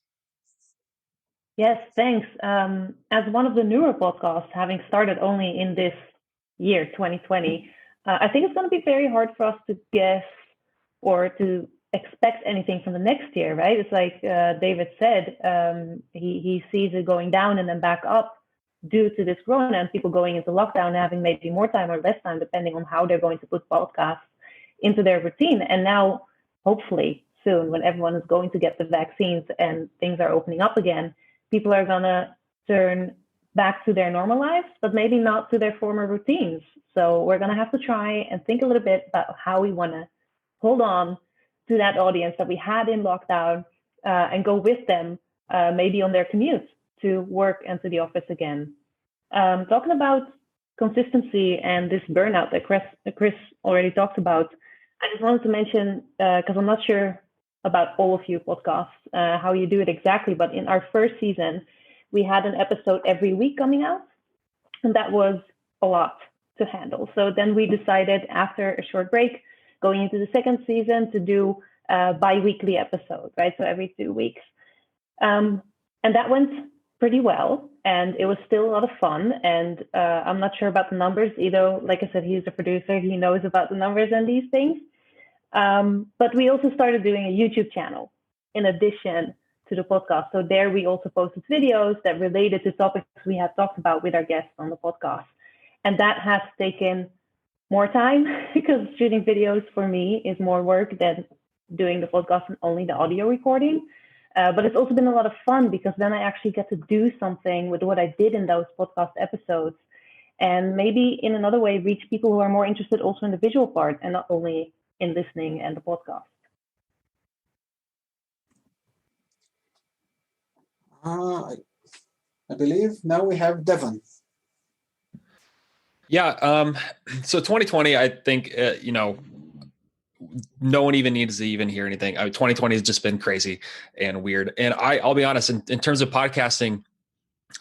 Yes, thanks. As one of the newer podcasts, having started only in this year, 2020, I think it's going to be very hard for us to guess or to expect anything from the next year, right? It's like David said, he sees it going down and then back up due to this corona and people going into lockdown and having maybe more time or less time, depending on how they're going to put podcasts into their routine. And now, hopefully soon, when everyone is going to get the vaccines and things are opening up again, people are going to turn back to their normal lives, but maybe not to their former routines. So we're going to have to try and think a little bit about how we want to hold on to that audience that we had in lockdown and go with them, maybe on their commute to work and to the office again. Talking about consistency and this burnout that Chris already talked about, I just wanted to mention, because I'm not sure about all of you podcasts, how you do it exactly, but in our first season, we had an episode every week coming out, and that was a lot to handle. So then we decided, after a short break, going into the second season, to do bi-weekly episodes, right? So every 2 weeks. And that went pretty well, and it was still a lot of fun. And I'm not sure about the numbers, either. Like I said, he's a producer, he knows about the numbers and these things. But we also started doing a YouTube channel in addition to the podcast. So there we also posted videos that related to topics we had talked about with our guests on the podcast. And that has taken more time because shooting videos for me is more work than doing the podcast and only the audio recording. But it's also been a lot of fun because then I actually get to do something with what I did in those podcast episodes, and maybe in another way reach people who are more interested also in the visual part and not only in listening and the podcast. I believe now we have Devon. Yeah. So 2020, I think, no one even needs to even hear anything. 2020 has just been crazy and weird. And I'll be honest, in terms of podcasting,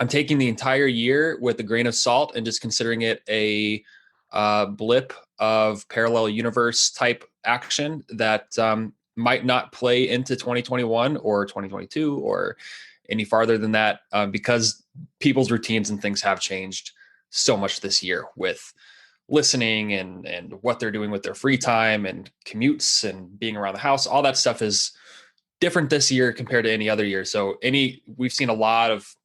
I'm taking the entire year with a grain of salt and just considering it a blip of parallel universe type action that might not play into 2021 or 2022 or any farther than that, because people's routines and things have changed so much this year with listening and what they're doing with their free time and commutes and being around the house. All that stuff is different this year compared to any other year. So we've seen a lot of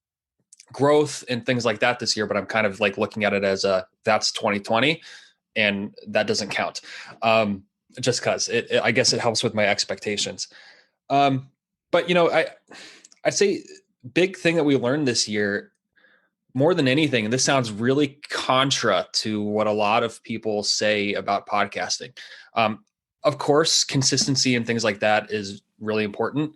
growth and things like that this year, but I'm kind of like looking at it as that's 2020 and that doesn't count. Just cause I guess it helps with my expectations. But I'd say big thing that we learned this year, more than anything, and this sounds really contra to what a lot of people say about podcasting. Of course, consistency and things like that is really important.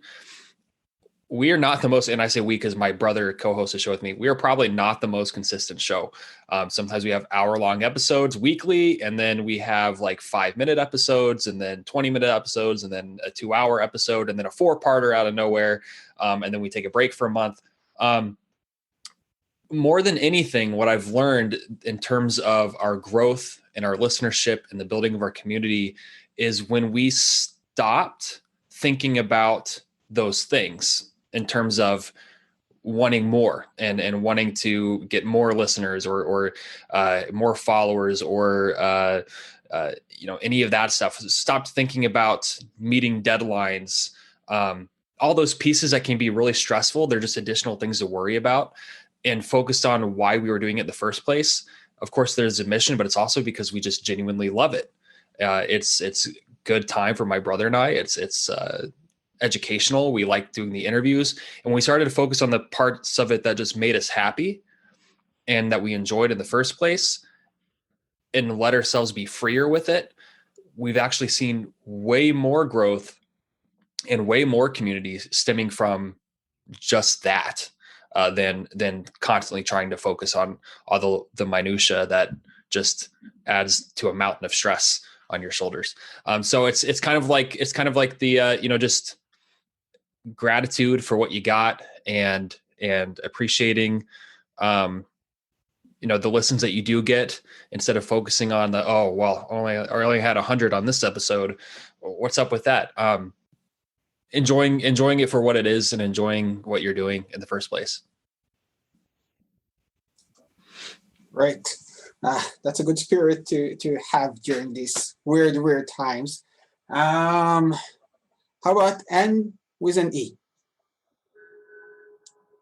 We are not the most, and I say we because my brother co-hosts a show with me. We are probably not the most consistent show. Sometimes we have hour-long episodes weekly, and then we have like 5-minute episodes, and then 20-minute episodes, and then a 2-hour episode, and then a 4-parter out of nowhere, and then we take a break for a month. More than anything, what I've learned in terms of our growth and our listenership and the building of our community is when we stopped thinking about those things in terms of wanting more and wanting to get more listeners or more followers or any of that stuff. Stopped thinking about meeting deadlines, all those pieces that can be really stressful. They're just additional things to worry about, and focused on why we were doing it in the first place. Of course, there's a mission, but it's also because we just genuinely love it. It's good time for my brother and I. It's educational. We like doing the interviews, and we started to focus on the parts of it that just made us happy and that we enjoyed in the first place, and let ourselves be freer with it. We've actually seen way more growth and way more communities stemming from just that than constantly trying to focus on all the minutia that just adds to a mountain of stress on your shoulders. So it's kind of like the just gratitude for what you got and appreciating the listens that you do get, instead of focusing on I only had 100 on this episode. What's up with that? Enjoying it for what it is and enjoying what you're doing in the first place. Right. That's a good spirit to have during these weird times. How about N with an E?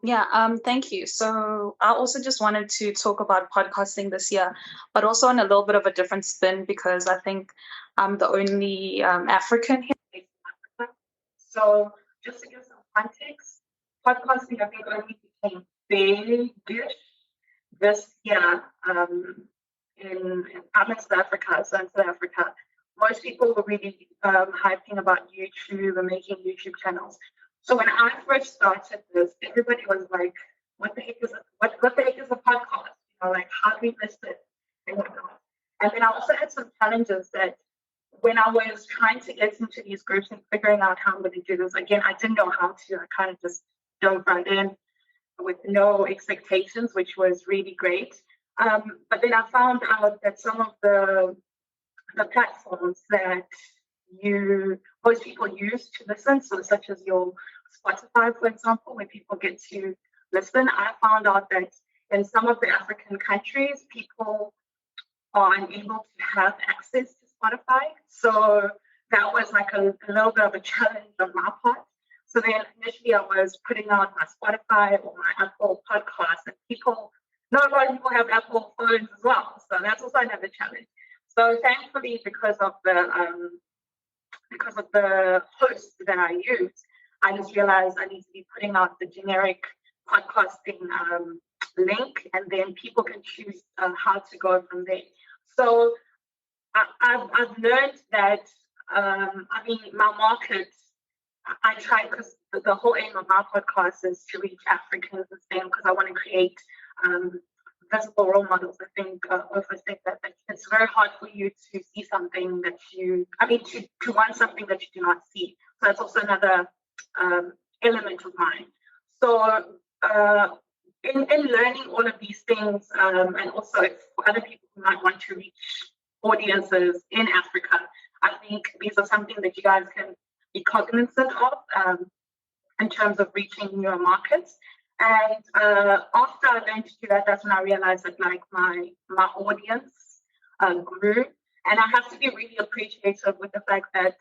Yeah, thank you. So I also just wanted to talk about podcasting this year, but also on a little bit of a different spin, because I think I'm the only African here. So just to give some context, podcasting, I think, only became big-ish this year in South Africa, South Africa. Most people were really hyping about YouTube and making YouTube channels. So when I first started this, everybody was like, "What the heck is a podcast? How do we list it and whatnot?" And then I also had some challenges that when I was trying to get into these groups and figuring out how I'm going to do this, again, I didn't know how to. I kind of just dove right in with no expectations, which was really great. But then I found out that some of the platforms that most people use to listen, so such as your Spotify, for example, where people get to listen, I found out that in some of the African countries, people are unable to have access to Spotify. So that was like a little bit of a challenge on my part. So then initially I was putting out my Spotify or my Apple podcast, and not a lot of people have Apple phones as well. So that's also another challenge. So thankfully, because of the host that I use, I just realized I need to be putting out the generic podcasting link, and then people can choose how to go from there. So I've learned that, my market, I try, because the whole aim of my podcast is to reach Africans the same, because I want to create visible role models. I think that it's very hard for you to see something that to want something that you do not see. So that's also another element of mine. So in learning all of these things, and also for other people who might want to reach audiences in Africa, I think these are something that you guys can be cognizant of in terms of reaching newer markets. And after I learned to do that, that's when I realized that like my audience grew. And I have to be really appreciative with the fact that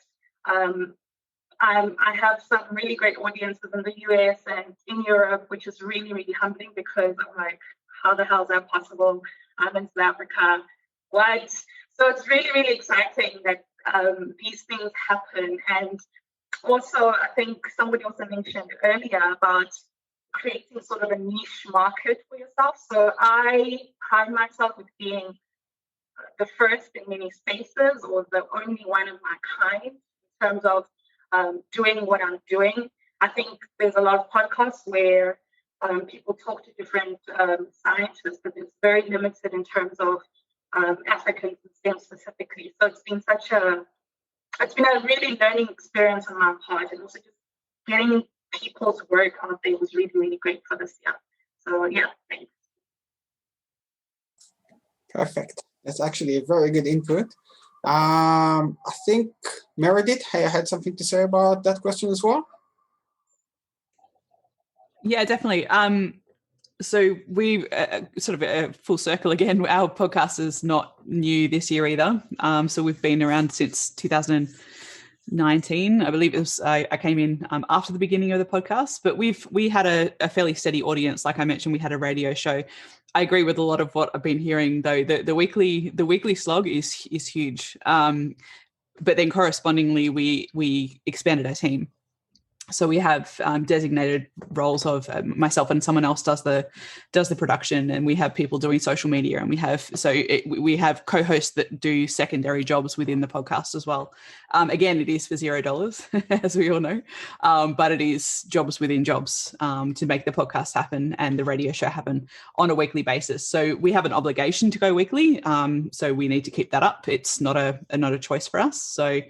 I have some really great audiences in the US and in Europe, which is really, really humbling because I'm like, how the hell is that possible? I'm in South Africa. What? So it's really, really exciting that these things happen. And also, I think somebody also mentioned earlier about creating sort of a niche market for yourself. So I pride myself with being the first in many spaces or the only one of my kind in terms of doing what I'm doing. I think there's a lot of podcasts where people talk to different scientists, but it's very limited in terms of Africans and STEM specifically. So it's been a really learning experience on my part, and also just getting people's work out there was really, really great for this year. So yeah, thanks. Perfect. That's actually a very good input. I think Meredith had something to say about that question as well. Yeah, definitely. So we sort of a full circle again. Our podcast is not new this year either. So we've been around since 2019. I believe it was. I came in after the beginning of the podcast, but we had a fairly steady audience. Like I mentioned, we had a radio show. I agree with a lot of what I've been hearing, though. The weekly slog is huge. But then correspondingly, we expanded our team. So we have designated roles of myself and someone else does the production, and we have people doing social media, and we have co-hosts that do secondary jobs within the podcast as well. Again, it is for $0, as we all know, but it is jobs within jobs to make the podcast happen and the radio show happen on a weekly basis. So we have an obligation to go weekly, so we need to keep that up. It's not a choice for us. So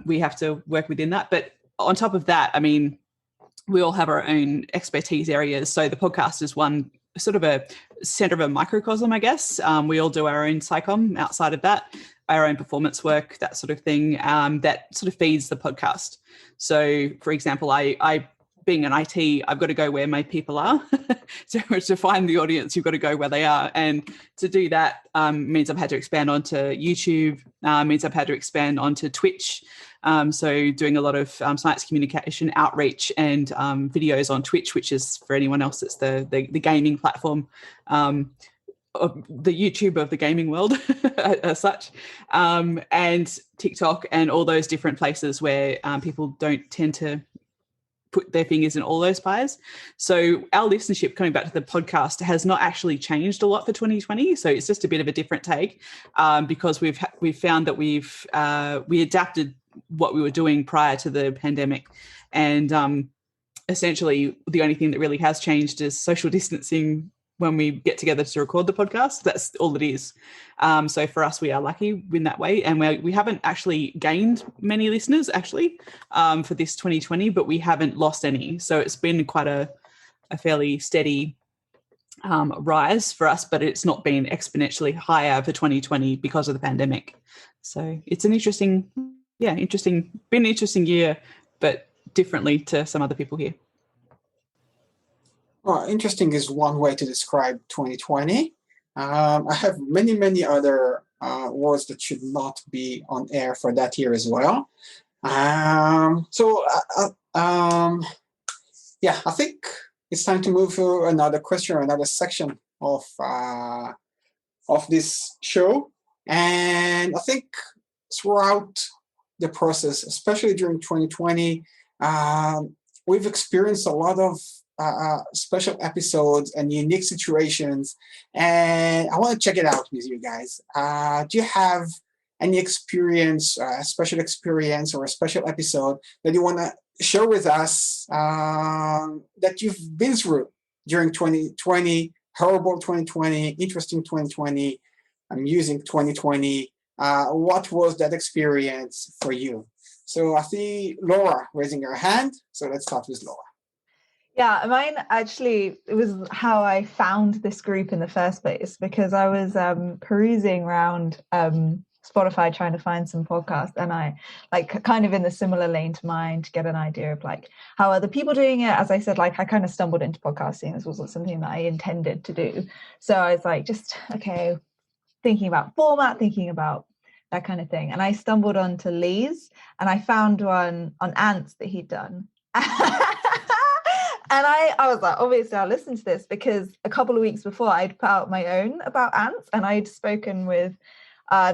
we have to work within that, but on top of that, I mean, we all have our own expertise areas. So the podcast is one sort of a center of a microcosm, I guess. We all do our own psychom outside of that, our own performance work, that sort of thing, that sort of feeds the podcast. So, for example, I being an IT, I've got to go where my people are. So to find the audience, you've got to go where they are. And to do that means I've had to expand onto YouTube, means I've had to expand onto Twitch. So doing a lot of science communication outreach and videos on Twitch, which is, for anyone else, it's the gaming platform, of the YouTube of the gaming world as such, and TikTok and all those different places where people don't tend to put their fingers in all those pies. So our listenership, coming back to the podcast, has not actually changed a lot for 2020. So it's just a bit of a different take because we've found that we adapted what we were doing prior to the pandemic, and essentially the only thing that really has changed is social distancing when we get together to record the podcast. That's all it is. So for us, we are lucky in that way, and we haven't actually gained many listeners actually for this 2020, but we haven't lost any. So it's been quite a fairly steady rise for us, but it's not been exponentially higher for 2020 because of the pandemic. So it's an interesting year, but differently to some other people here. Well, interesting is one way to describe 2020. I have many other words that should not be on air for that year as well. I think it's time to move to another question or another section of this show. And I think throughout the process, especially during 2020, we've experienced a lot of special episodes and unique situations, and I want to check it out with you guys. Do you have any experience, a special experience or a special episode that you want to share with us that you've been through during 2020, horrible 2020, interesting 2020, amusing 2020? What was that experience for you? So I see Laura raising her hand, so let's start with Laura. Yeah, mine actually, it was how I found this group in the first place, because I was perusing around Spotify trying to find some podcasts, and I like kind of in the similar lane to mine to get an idea of like how other people doing it. As I said, like I kind of stumbled into podcasting. This wasn't something that I intended to do. So I was like, just okay, thinking about format, thinking about that kind of thing. And I stumbled onto Lee's, and I found one on ants that he'd done. And I was like, obviously I'll listen to this, because a couple of weeks before I'd put out my own about ants, and I'd spoken with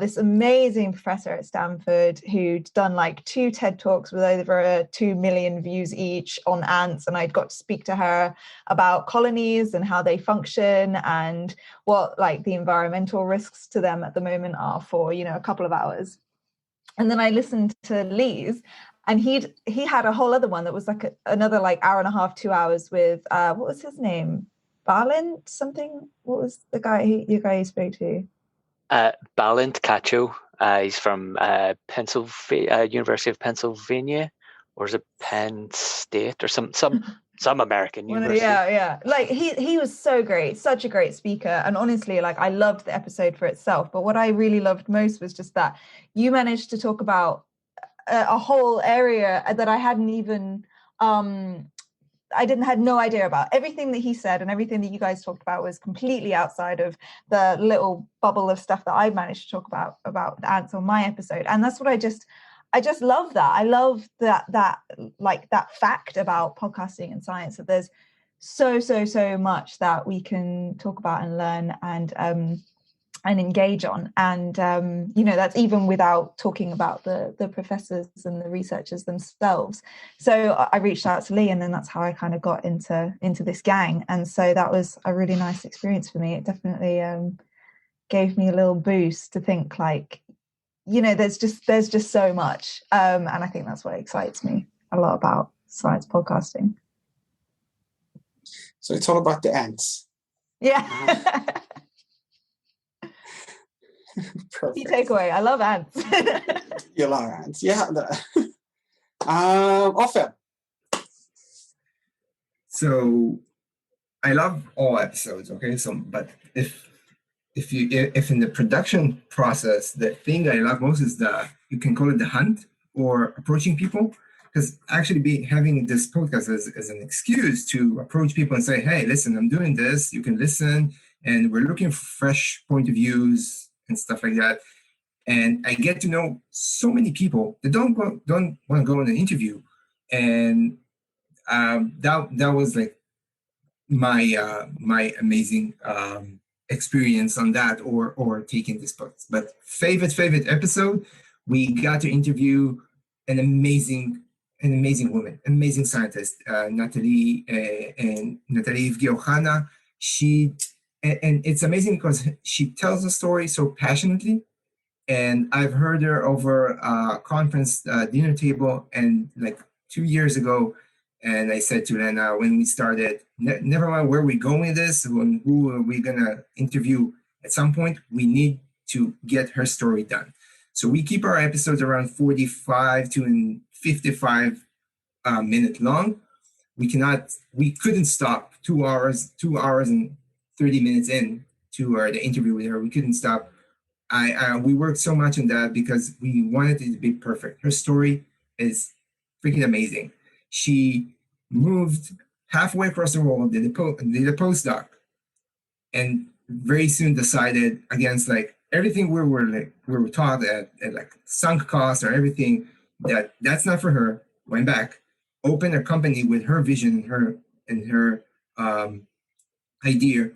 this amazing professor at Stanford who'd done like 2 TED Talks with over 2 million views each on ants. And I'd got to speak to her about colonies and how they function and what like the environmental risks to them at the moment are for, you know, a couple of hours. And then I listened to Lee's, and he had a whole other one that was like another like hour and a half, 2 hours with what was his name? Balint something? What was the guy you spoke to? Balint Cacho. He's from University of Pennsylvania, or is it Penn State or some American university? Yeah. Like he was so great, such a great speaker. And honestly, like I loved the episode for itself. But what I really loved most was just that you managed to talk about a whole area that I hadn't even had no idea about. Everything that he said and everything that you guys talked about was completely outside of the little bubble of stuff that I managed to talk about the ants on my episode. And that's what I just love that. I love that like that fact about podcasting and science, that there's so much that we can talk about and learn and engage on. And you know, that's even without talking about the professors and the researchers themselves. So I reached out to Lee, and then that's how I kind of got into this gang. And so that was a really nice experience for me. It definitely gave me a little boost to think like, you know, there's just so much. And I think that's what excites me a lot about science podcasting. So it's all about the ants. Yeah. Perfect. Key takeaway, I love ants. You love ants. Yeah. Ofer. So I love all episodes, okay? So but if in the production process, the thing I love most is you can call it the hunt or approaching people. Because actually having this podcast as an excuse to approach people and say, hey, listen, I'm doing this, you can listen, and we're looking for fresh point of views and stuff like that. And I get to know so many people that don't want to go on an interview. And that was like my amazing experience on that, or taking this podcast. But favorite episode, we got to interview an amazing woman, amazing scientist, Natalie Evgeohana. And it's amazing because she tells the story so passionately. And I've heard her over a conference dinner table, and like 2 years ago. And I said to Lena when we started, never mind where we go with this, who are we gonna interview at some point, we need to get her story done. So we keep our episodes around 45 to 55 minute long. We couldn't stop 2 hours and 30 minutes in to the interview with her. We couldn't stop. We worked so much on that because we wanted it to be perfect. Her story is freaking amazing. She moved halfway across the world, did a postdoc, and very soon decided against like everything we were taught at like sunk costs or everything, that's not for her. Went back, opened a company with her vision and her idea,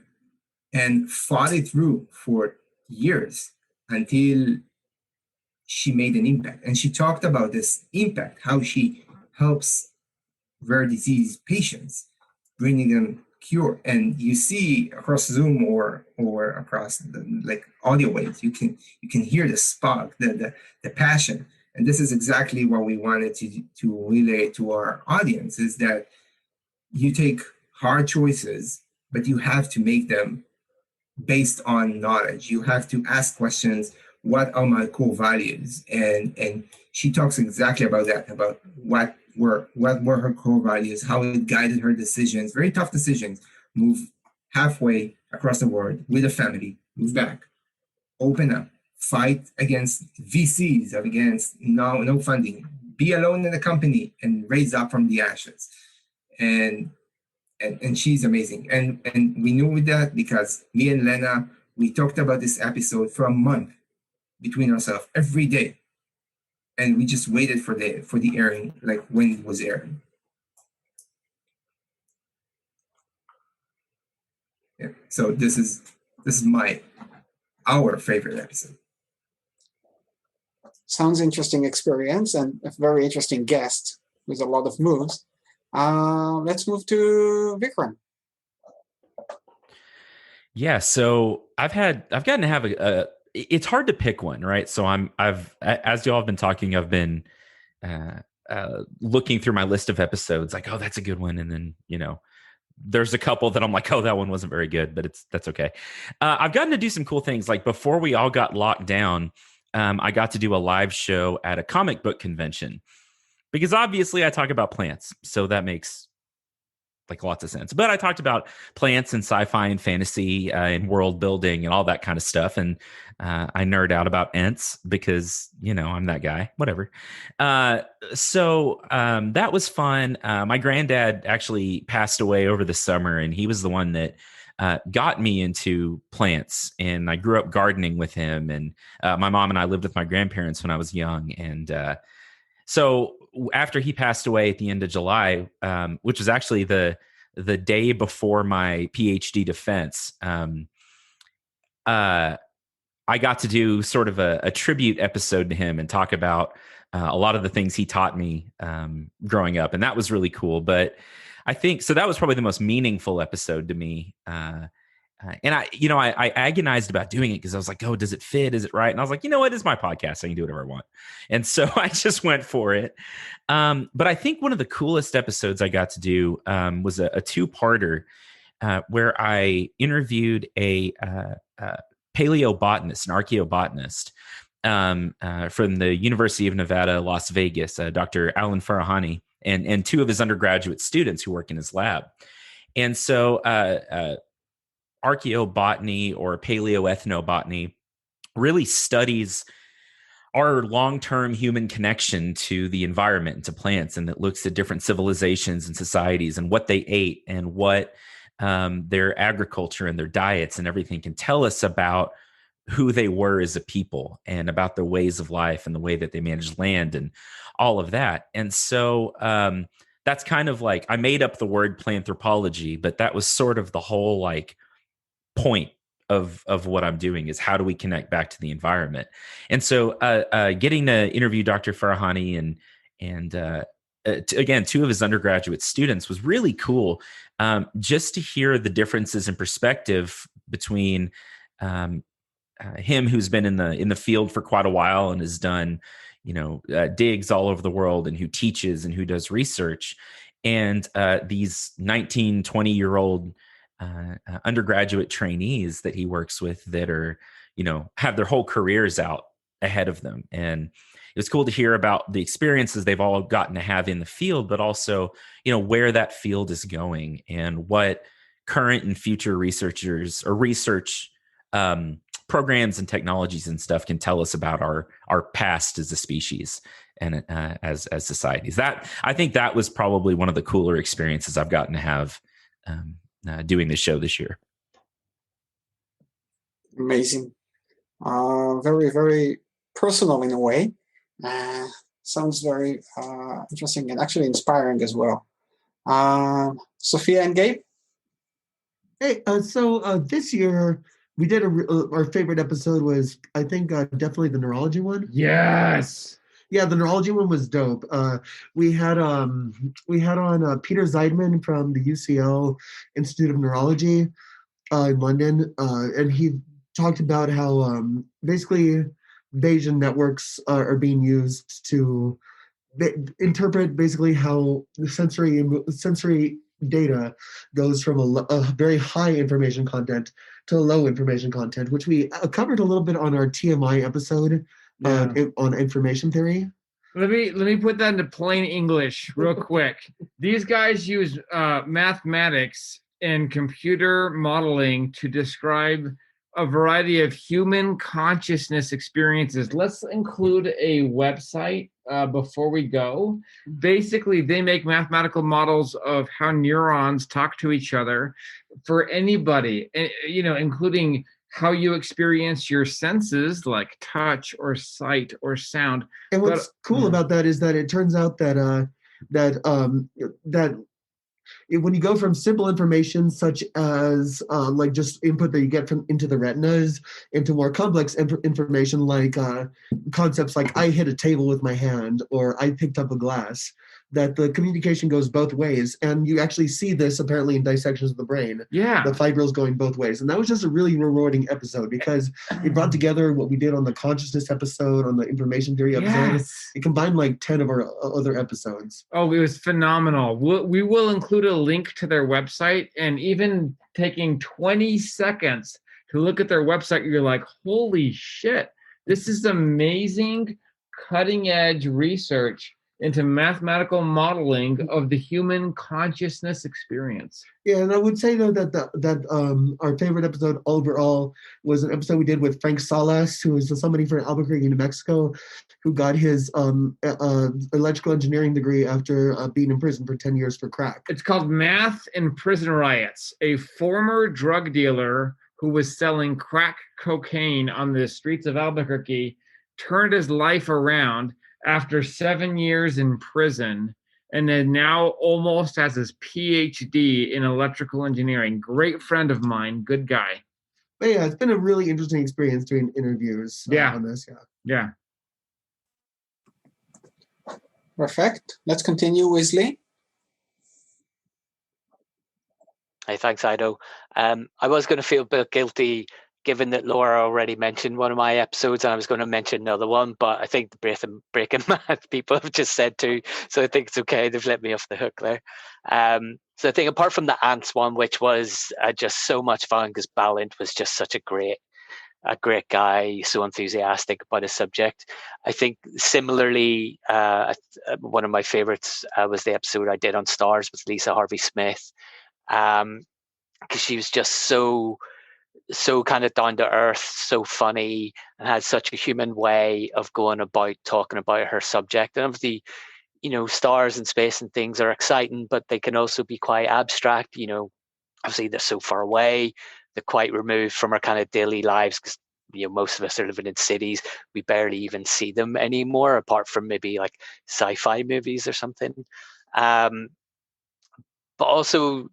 and fought it through for years until she made an impact. And she talked about this impact, how she helps rare disease patients, bringing them cure. And you see across Zoom or across the like audio waves, you can hear the spark, the passion. And this is exactly what we wanted to relay to our audience, is that you take hard choices, but you have to make them based on knowledge. You have to ask questions. What are my core values? And she talks exactly about that, about what were her core values, how it guided her decisions, very tough decisions. Move halfway across the world with a family, move back, open up, fight against VCs, against no funding, be alone in the company and raise up from the ashes. And she's amazing. And we knew that because me and Lena, we talked about this episode for a month between ourselves every day. And we just waited for the airing, like when it was airing. Yeah. So this is our favorite episode. Sounds interesting experience and a very interesting guest with a lot of moves. Let's move to Vikram. Yeah, so I've gotten to have it's hard to pick one, right? So as y'all have been talking, I've been looking through my list of episodes, like, oh, that's a good one, and then there's a couple that I'm like, oh, that one wasn't very good, but that's okay. I've gotten to do some cool things. Like before we all got locked down, I got to do a live show at a comic book convention because obviously I talk about plants, so that makes like lots of sense. But I talked about plants and sci-fi and fantasy and world building and all that kind of stuff. And I nerd out about Ents because, I'm that guy, whatever. So that was fun. My granddad actually passed away over the summer, and he was the one that got me into plants. And I grew up gardening with him. And my mom and I lived with my grandparents when I was young. And so after he passed away at the end of July, which was actually the day before my PhD defense, I got to do sort of a tribute episode to him and talk about a lot of the things he taught me growing up. And that was really cool. But I think, so that was probably the most meaningful episode to me. And I agonized about doing it because I was like, oh, does it fit? Is it right? And I was like, what? It's my podcast. I can do whatever I want. And so I just went for it. But I think one of the coolest episodes I got to do was a two-parter where I interviewed a paleobotanist, an archaeobotanist from the University of Nevada, Las Vegas, Dr. Alan Farahani, and two of his undergraduate students who work in his lab. And so archaeobotany or paleoethnobotany really studies our long-term human connection to the environment and to plants, and it looks at different civilizations and societies and what they ate and what their agriculture and their diets and everything can tell us about who they were as a people and about their ways of life and the way that they managed land and all of that. And so that's kind of like, I made up the word planthropology, but that was sort of the whole like point of what I'm doing is how do we connect back to the environment. And so getting to interview Dr. Farahani and again, two of his undergraduate students was really cool, just to hear the differences in perspective between him, who's been in the field for quite a while and has done digs all over the world and who teaches and who does research, and these 19, 20-year-old undergraduate trainees that he works with that are, have their whole careers out ahead of them. And it was cool to hear about the experiences they've all gotten to have in the field, but also, where that field is going and what current and future researchers or research programs and technologies and stuff can tell us about our past as a species and as societies. That, I think that was probably one of the cooler experiences I've gotten to have doing this show this year. Amazing. Very, very personal in a way. Sounds very interesting and actually inspiring as well. Sophia and Gabe? Hey, so this year we did our favorite episode was, I think, definitely the neurology one. Yes. Yeah, the neurology one was dope. We had on Peter Zeidman from the UCL Institute of Neurology in London, and he talked about how basically Bayesian networks are being used to interpret basically how the sensory data goes from a very high information content to low information content, which we covered a little bit on our TMI episode. On information theory. Let me put that into plain English real quick. These guys use mathematics and computer modeling to describe a variety of human consciousness experiences. Let's include a website before we go. Basically, they make mathematical models of how neurons talk to each other for anybody, including how you experience your senses like touch or sight or sound. And what's cool about that is that it turns out that when you go from simple information such as like just input that you get from into the retinas into more complex information like concepts like I hit a table with my hand or I picked up a glass, that the communication goes both ways. And you actually see this apparently in dissections of the brain. Yeah. The fibrils going both ways. And that was just a really rewarding episode because it brought together what we did on the consciousness episode, on the information theory episode. Yes. It combined like 10 of our other episodes. Oh, it was phenomenal. We will include a link to their website, and even taking 20 seconds to look at their website, you're like, holy shit, this is amazing cutting edge research into mathematical modeling of the human consciousness experience. Yeah, and I would say though that our favorite episode overall was an episode we did with Frank Salas, who is somebody from Albuquerque, New Mexico, who got his electrical engineering degree after being in prison for 10 years for crack. It's called Math and Prison Riots. A former drug dealer who was selling crack cocaine on the streets of Albuquerque turned his life around after 7 years in prison, and then now almost has his PhD in electrical engineering. Great friend of mine, good guy. But yeah, it's been a really interesting experience doing interviews on this. Yeah. Perfect. Let's continue, Wesley. Hey, thanks, Ido. I was going to feel a bit guilty given that Laura already mentioned one of my episodes, and I was going to mention another one, but I think the Breaking Math people have just said too, so I think it's okay. They've let me off the hook there. So I think apart from the ants one, which was just so much fun because Balint was just such a great guy, so enthusiastic about his subject. I think similarly, one of my favorites was the episode I did on stars with Lisa Harvey-Smith, because she was just so kind of down to earth, so funny, and had such a human way of going about talking about her subject. And obviously, stars and space and things are exciting, but they can also be quite abstract. Obviously they're so far away, they're quite removed from our kind of daily lives because most of us are living in cities. We barely even see them anymore, apart from maybe like sci-fi movies or something. But also,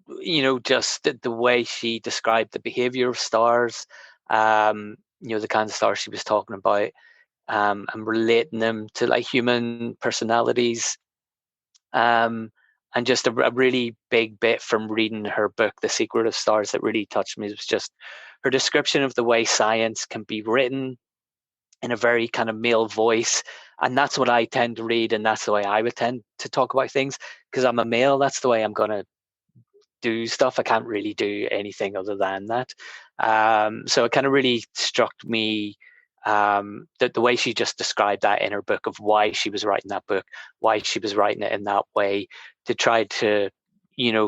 just the way she described the behavior of stars, the kind of stars she was talking about, and relating them to like human personalities. And just a really big bit from reading her book, The Secret of Stars, that really touched me was just her description of the way science can be written in a very kind of male voice. And that's what I tend to read, and that's the way I would tend to talk about things, because I'm a male. That's the way I'm going to do stuff. I can't really do anything other than that. So it kind of really struck me that the way she just described that in her book of why she was writing that book, why she was writing it in that way, to try to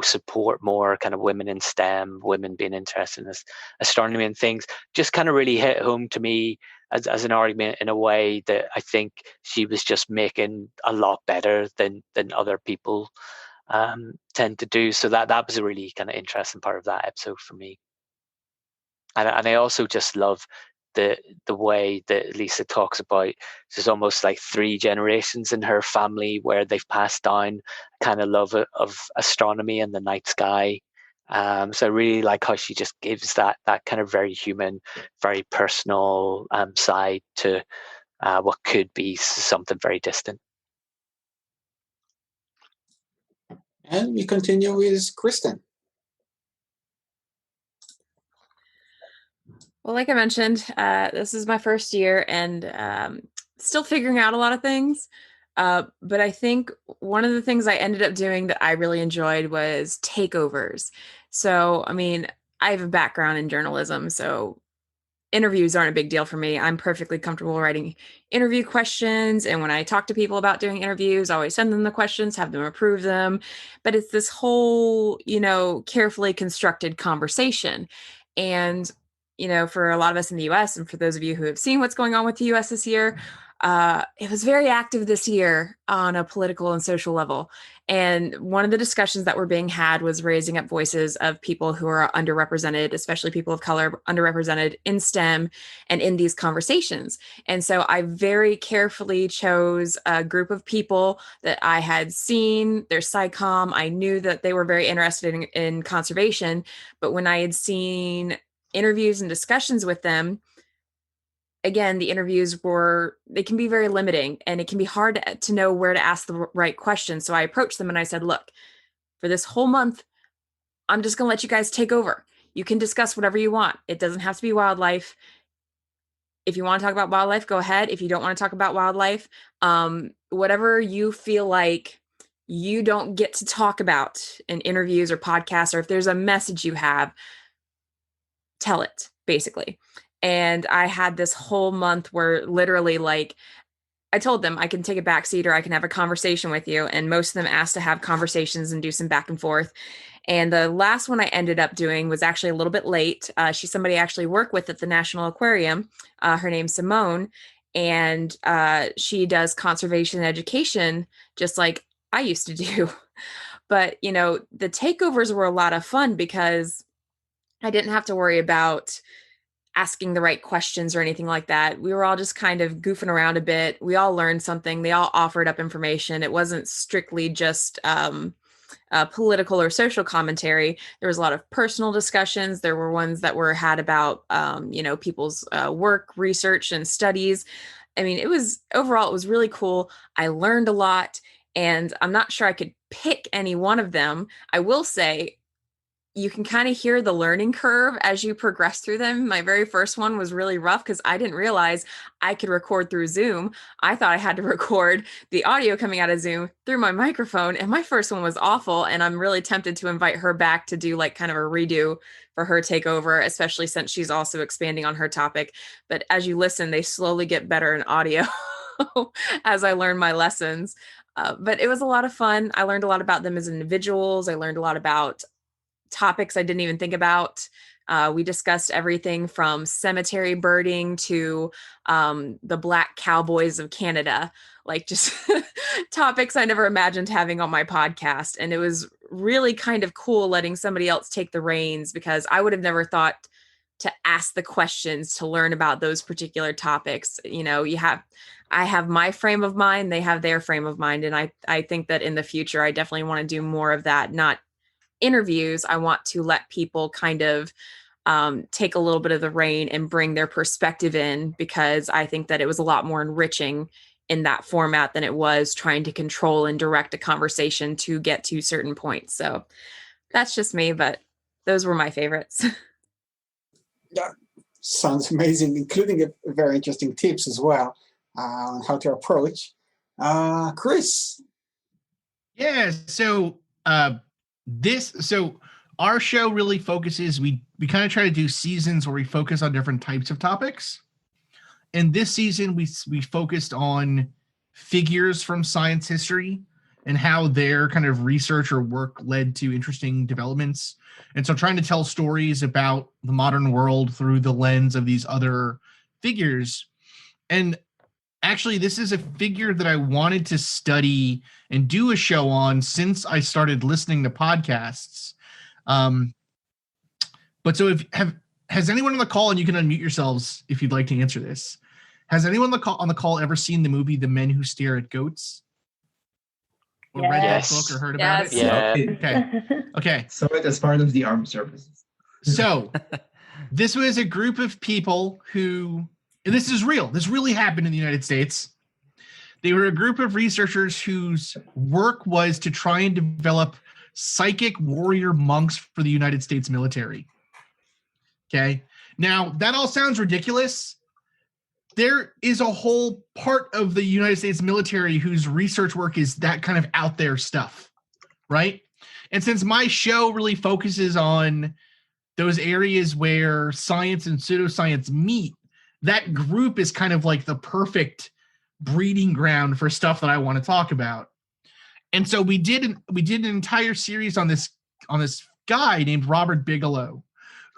support more kind of women in STEM, women being interested in astronomy and things, just kind of really hit home to me as an argument in a way that I think she was just making a lot better than other people tend to do. So that was a really kind of interesting part of that episode for me. And I also just love the way that Lisa talks about there's almost like 3 generations in her family where they've passed down kind of love of astronomy and the night sky. So I really like how she just gives that kind of very human, very personal side to what could be something very distant. And we continue with Kristen. Well, like I mentioned, this is my first year and still figuring out a lot of things. But I think one of the things I ended up doing that I really enjoyed was takeovers. So, I mean, I have a background in journalism, so interviews aren't a big deal for me. I'm perfectly comfortable writing interview questions. And when I talk to people about doing interviews, I always send them the questions, have them approve them. But it's this whole, carefully constructed conversation. And for a lot of us in the US, and for those of you who have seen what's going on with the US this year, it was very active this year on a political and social level. And one of the discussions that were being had was raising up voices of people who are underrepresented, especially people of color, underrepresented in STEM and in these conversations. And so I very carefully chose a group of people that I had seen their SciComm. I knew that they were very interested in conservation, but when I had seen interviews and discussions with them, again, the interviews they can be very limiting, and it can be hard to know where to ask the right questions. So I approached them and I said, look, for this whole month, I'm just going to let you guys take over. You can discuss whatever you want. It doesn't have to be wildlife. If you want to talk about wildlife, go ahead. If you don't want to talk about wildlife, whatever you feel like you don't get to talk about in interviews or podcasts, or if there's a message you have, tell it, basically. And I had this whole month where literally, like, I told them I can take a backseat or I can have a conversation with you. And most of them asked to have conversations and do some back and forth. And the last one I ended up doing was actually a little bit late. She's somebody I actually work with at the National Aquarium. Her name's Simone. And she does conservation education, just like I used to do. But, the takeovers were a lot of fun because I didn't have to worry about asking the right questions or anything like that. We were all just kind of goofing around a bit. We all learned something. They all offered up information. It wasn't strictly just political or social commentary. There was a lot of personal discussions. There were ones that were had about, people's work, research, and studies. I mean, it was really cool. I learned a lot, and I'm not sure I could pick any one of them. I will say, you can kind of hear the learning curve as you progress through them. My very first one was really rough because I didn't realize I could record through Zoom. I thought I had to record the audio coming out of Zoom through my microphone, and my first one was awful. And I'm really tempted to invite her back to do like kind of a redo for her takeover, especially since she's also expanding on her topic. But as you listen, they slowly get better in audio as I learn my lessons. But it was a lot of fun. I learned a lot about them as individuals. I learned a lot about topics I didn't even think about. We discussed everything from cemetery birding to the Black Cowboys of Canada, like just topics I never imagined having on my podcast. And it was really kind of cool letting somebody else take the reins, because I would have never thought to ask the questions to learn about those particular topics. I have my frame of mind, they have their frame of mind. And I think that in the future, I definitely want to do more of that, not interviews. I want to let people kind of take a little bit of the rein and bring their perspective in, because I think that it was a lot more enriching in that format than it was trying to control and direct a conversation to get to certain points. So that's just me, but those were my favorites. Yeah, sounds amazing, including very interesting tips as well on how to approach. Chris. Yeah, so our show really focuses, we kind of try to do seasons where we focus on different types of topics. And this season we focused on figures from science history and how their kind of research or work led to interesting developments. And so trying to tell stories about the modern world through the lens of these other figures. And actually, this is a figure that I wanted to study and do a show on since I started listening to podcasts. But so has anyone on the call, and you can unmute yourselves if you'd like to answer this, has anyone on the call ever seen the movie The Men Who Stare at Goats? Or read that book or heard about it? Yeah. Okay. So it as part of the armed services. So this was a group of people who, and this is real, this really happened in the United States. They were a group of researchers whose work was to try and develop psychic warrior monks for the United States military. Okay. Now, that all sounds ridiculous. There is a whole part of the United States military whose research work is that kind of out there stuff, right? And since my show really focuses on those areas where science and pseudoscience meet, that group is kind of like the perfect breeding ground for stuff that I want to talk about. And so we did an entire series on this guy named Robert Bigelow,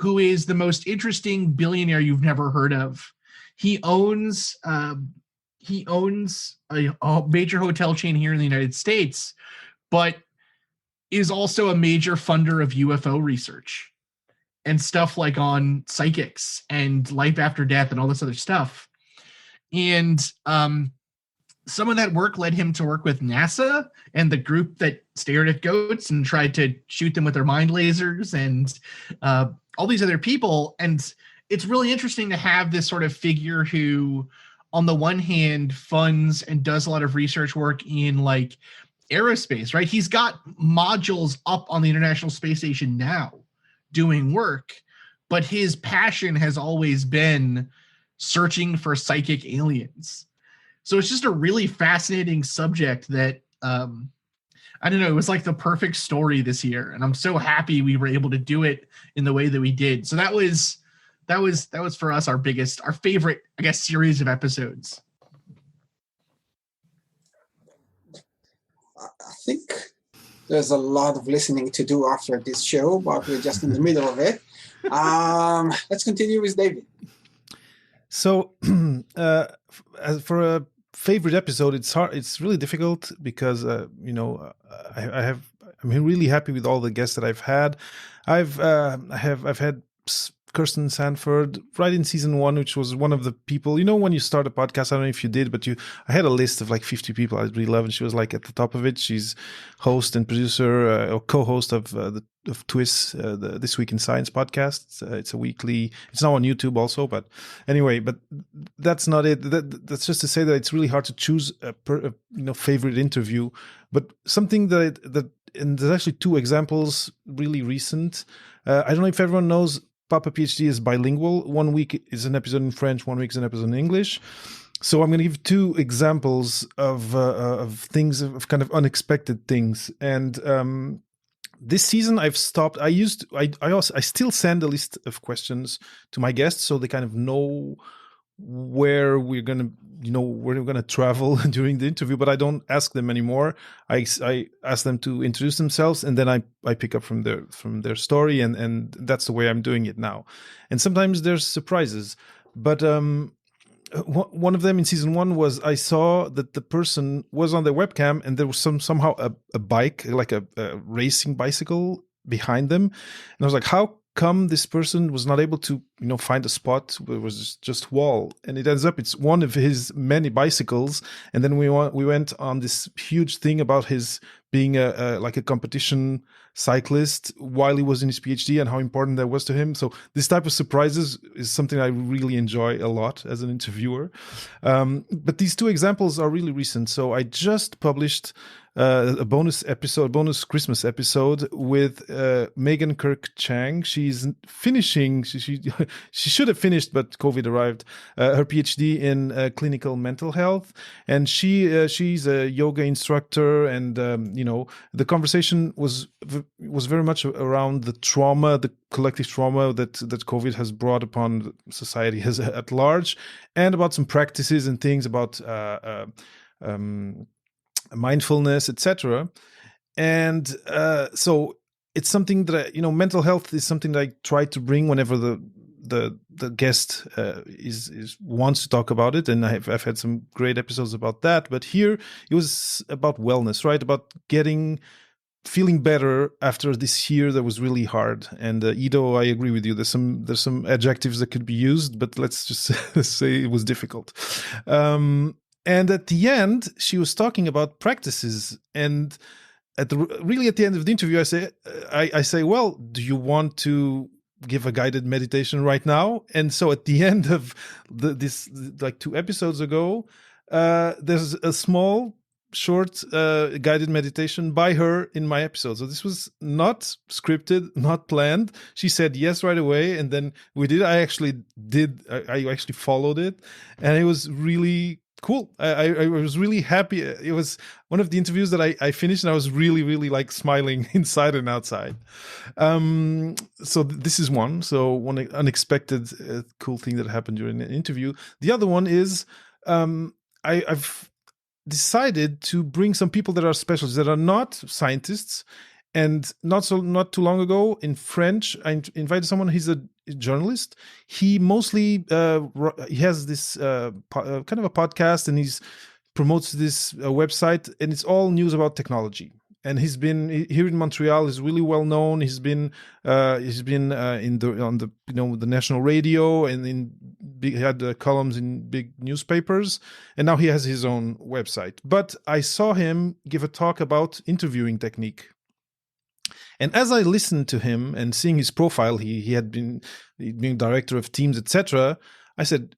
who is the most interesting billionaire you've never heard of. He owns a major hotel chain here in the United States, but is also a major funder of UFO research and stuff like on psychics and life after death and all this other stuff. And some of that work led him to work with NASA and the group that stared at goats and tried to shoot them with their mind lasers and all these other people. And it's really interesting to have this sort of figure who, on the one hand, funds and does a lot of research work in like aerospace, right? He's got modules up on the International Space Station now doing work, but his passion has always been searching for psychic aliens. So it's just a really fascinating subject that I don't know, it was like the perfect story this year, and I'm so happy we were able to do it in the way that we did. So that was for us our favorite, I guess, series of episodes. I think there's a lot of listening to do after this show, but we're just in the middle of it. Let's continue with David. So, for a favorite episode, it's hard. It's really difficult because I'm really happy with all the guests that I've had. I've had Kirsten Sanford right in season 1, which was one of the people, when you start a podcast, I don't know if you did, but I had a list of like 50 people I really love, and she was like at the top of it. She's host and producer or co-host of TWIS, the This Week in Science podcast. It's a weekly, it's now on YouTube also, but anyway, but that's not it. That's just to say that it's really hard to choose a favorite interview, but something and there's actually 2 examples really recent. I don't know if everyone knows, Papa PhD is bilingual. 1 week is an episode in French, 1 week is an episode in English. So I'm going to give 2 examples of things, of kind of unexpected things. And this season I've stopped. I still send a list of questions to my guests so they kind of know where we're gonna travel during the interview, but I don't ask them anymore. I ask them to introduce themselves, and then I pick up from their story, and that's the way I'm doing it now. And sometimes there's surprises, but one of them in season 1 was I saw that the person was on their webcam and there was somehow a bike, like a racing bicycle behind them, and I was like, how come this person was not able to find a spot where it was just wall, and it ends up it's one of his many bicycles. And then we went on this huge thing about his being a competition cyclist while he was in his PhD and how important that was to him. So this type of surprises is something I really enjoy a lot as an interviewer. But these 2 examples are really recent. So I just published a bonus Christmas episode with Megan Kirk Chang. She's finishing. She should have finished, but COVID arrived. Her PhD in clinical mental health, and she's a yoga instructor. And the conversation was very much around the trauma, the collective trauma that COVID has brought upon society at large, and about some practices and things about mindfulness, etc. And so it's something that mental health is something that I try to bring whenever the guest wants to talk about it, and I've had some great episodes about that. But here it was about wellness, right? About feeling better after this year that was really hard. And Ido, I agree with you. There's some adjectives that could be used, but let's just say it was difficult. And at the end, she was talking about practices. And at the end of the interview, I say, well, do you want to give a guided meditation right now? And so at the end of this, like 2 episodes ago, there's a small, short guided meditation by her in my episode. So this was not scripted, not planned. She said yes right away, and then we did. I actually followed it, and it was really cool. I was really happy. It was one of the interviews that I finished, and I was really, really like smiling inside and outside. So this is one. So one unexpected cool thing that happened during an interview. The other one is I've decided to bring some people that are specialists, that are not scientists, And not too long ago in French, I invited someone. He's a journalist. He mostly he has this kind of a podcast, and he's promotes this website, and it's all news about technology. And he's been here in Montreal. He's really well known. He's been on the the national radio, and he had columns in big newspapers. And now he has his own website. But I saw him give a talk about interviewing technique. And as I listened to him and seeing his profile, he had been being director of teams, etc. I said,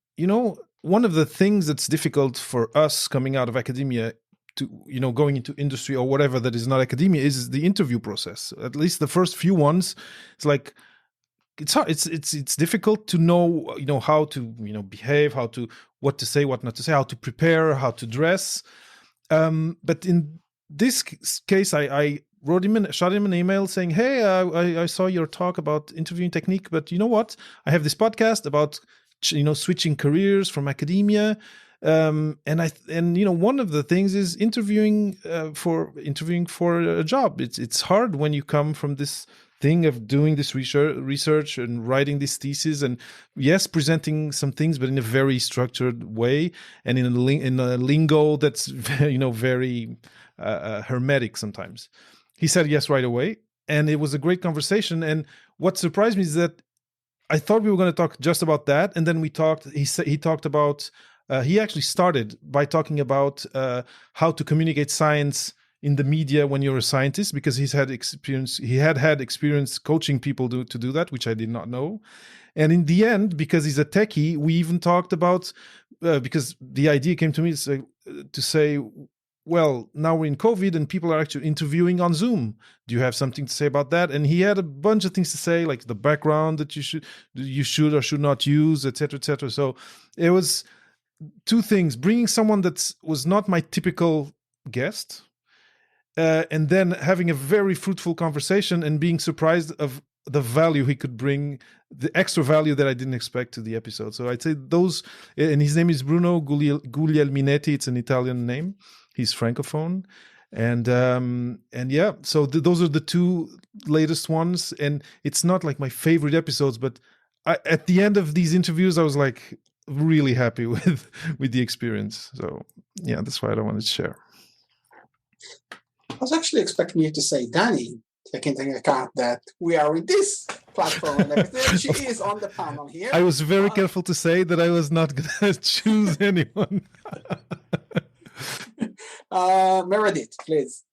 one of the things that's difficult for us coming out of academia to going into industry or whatever that is not academia is the interview process. At least the first few ones, it's like it's hard. It's difficult to know how to behave, what to say, what not to say, how to prepare, how to dress. But in this case, I shot him an email saying, "Hey, I saw your talk about interviewing technique, but you know what? I have this podcast about switching careers from academia." And one of the things is interviewing for a job. It's hard when you come from this thing of doing this research and writing this thesis, and yes, presenting some things, but in a very structured way and in a lingo that's very hermetic sometimes. He said yes right away, and it was a great conversation. And what surprised me is that I thought we were going to talk just about that, and then we talked. He talked about. He actually started by talking about how to communicate science in the media when you're a scientist, because he had experience coaching people to do that, which I did not know. And in the end, because he's a techie, we even talked about because the idea came to me to say, well, now we're in COVID and people are actually interviewing on Zoom. Do you have something to say about that? And he had a bunch of things to say, like the background that you should or should not use, etc., etc. So it was two things: bringing someone that was not my typical guest, and then having a very fruitful conversation and being surprised of the value he could bring, the extra value that I didn't expect to the episode. So I'd say those, and his name is Bruno Guglielminetti. It's an Italian name. He's Francophone. And yeah, so those are the two latest ones. And it's not like my favorite episodes, but at the end of these interviews, I was like really happy with the experience. So yeah, that's why I wanted to share. I was actually expecting you to say Danny, taking into account that we are in this platform and everything. She is on the panel here. I was very careful to say that I was not going to choose anyone. Meredith, please.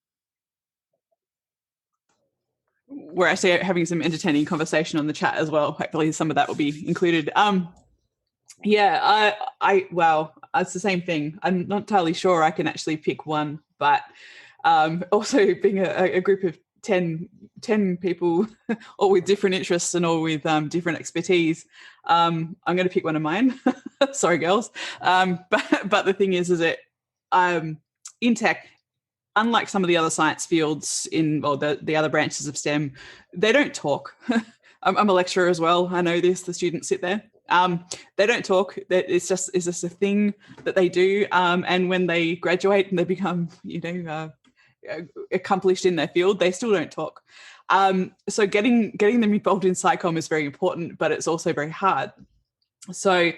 We're actually having some entertaining conversation on the chat as well. Hopefully some of that will be included. Yeah, well, it's the same thing. I'm not entirely sure I can actually pick one, but also being a group of 10 people, all with different interests and all with different expertise, I'm going to pick one of mine. Sorry, girls. But the thing is that in tech, unlike some of the other science fields the other branches of STEM, they don't talk. I'm a lecturer as well. I know this. The students sit there. They don't talk. It's just a thing that they do. And when they graduate and they become, accomplished in their field, they still don't talk. So getting them involved in SciComm is very important, but it's also very hard. So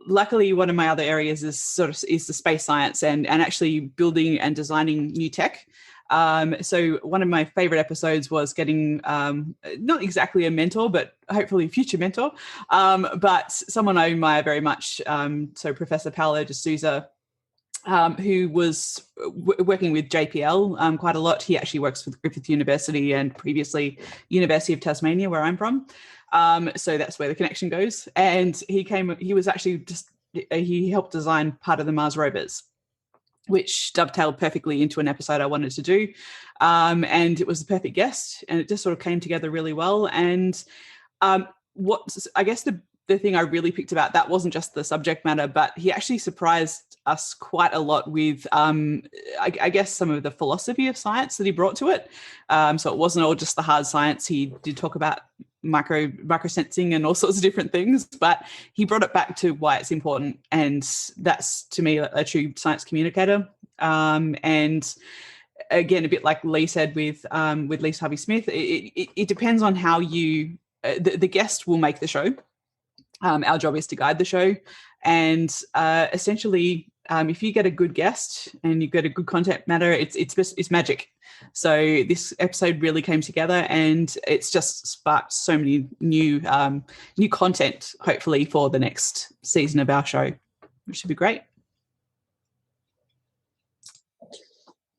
luckily, one of my other areas is the space science and actually building and designing new tech. So one of my favorite episodes was getting not exactly a mentor, but hopefully a future mentor, but someone I admire very much. So Professor Paolo de Souza, who was working with JPL quite a lot. He actually works with Griffith University and previously University of Tasmania, where I'm from. So that's where the connection goes. And he was actually he helped design part of the Mars rovers, which dovetailed perfectly into an episode I wanted to do. And it was the perfect guest, and it just sort of came together really well. And what I guess the thing I really picked about that wasn't just the subject matter, but he actually surprised us quite a lot with, I guess, some of the philosophy of science that he brought to it. So it wasn't all just the hard science. He did talk about microsensing and all sorts of different things, but he brought it back to why it's important. And that's, to me, a true science communicator. And again, a bit like Lee said with Lisa Harvey-Smith, it depends on how you, the guest will make the show. Our job is to guide the show. And essentially, if you get a good guest and you get a good content matter, it's magic. So this episode really came together, and it's just sparked so many new content, hopefully, for the next season of our show, which should be great.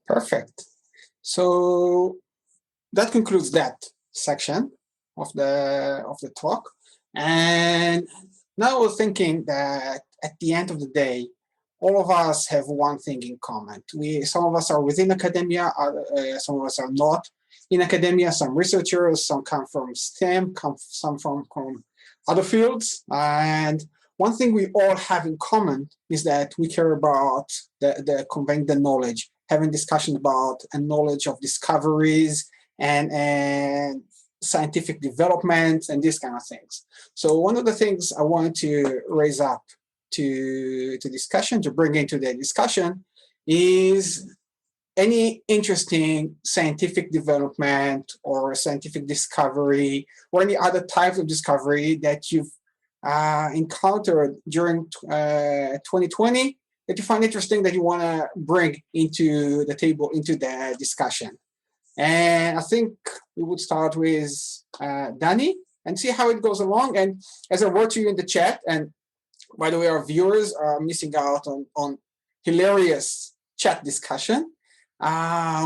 Perfect. So that concludes that section of the talk. And now we're thinking that at the end of the day, all of us have one thing in common. Some of us are within academia, some of us are not in academia, some researchers, some come from STEM, some from other fields. And one thing we all have in common is that we care about the conveying the knowledge, having discussion about and knowledge of discoveries and scientific development and these kind of things. So one of the things I want to raise up to discussion, to bring into the discussion, is any interesting scientific development or scientific discovery or any other type of discovery that you've encountered during 2020 that you find interesting that you want to bring into the table, into the discussion. And I think we would start with Danny and see how it goes along. And as I wrote to you in the chat, and by the way, our viewers are missing out on hilarious chat discussion,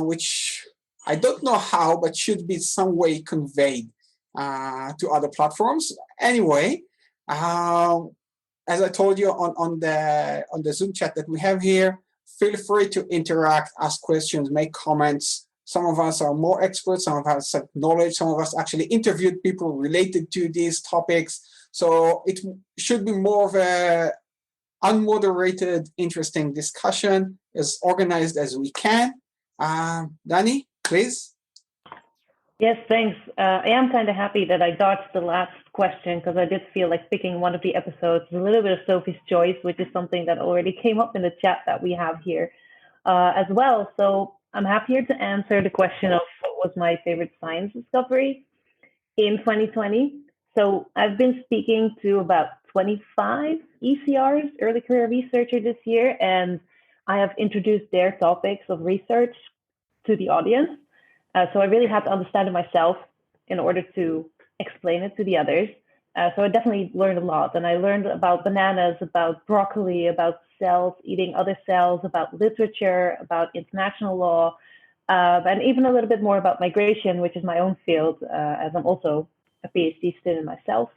which I don't know how, but should be some way conveyed to other platforms. Anyway, as I told you on the Zoom chat that we have here, feel free to interact, ask questions, make comments. Some of us are more experts, some of us have knowledge, some of us actually interviewed people related to these topics. So it should be more of a unmoderated, interesting discussion, as organized as we can. Danny, please. Yes, thanks. I am kind of happy that I dodged the last question because I did feel like picking one of the episodes was a little bit of Sophie's choice, which is something that already came up in the chat that we have here as well. So I'm happier to answer the question of what was my favorite science discovery in 2020. So I've been speaking to about 25 ECRs, early career researchers this year, and I have introduced their topics of research to the audience. So I really had to understand it myself in order to explain it to the others. So I definitely learned a lot. And I learned about bananas, about broccoli, about cells, eating other cells, about literature, about international law, and even a little bit more about migration, which is my own field, as I'm also a PhD student myself.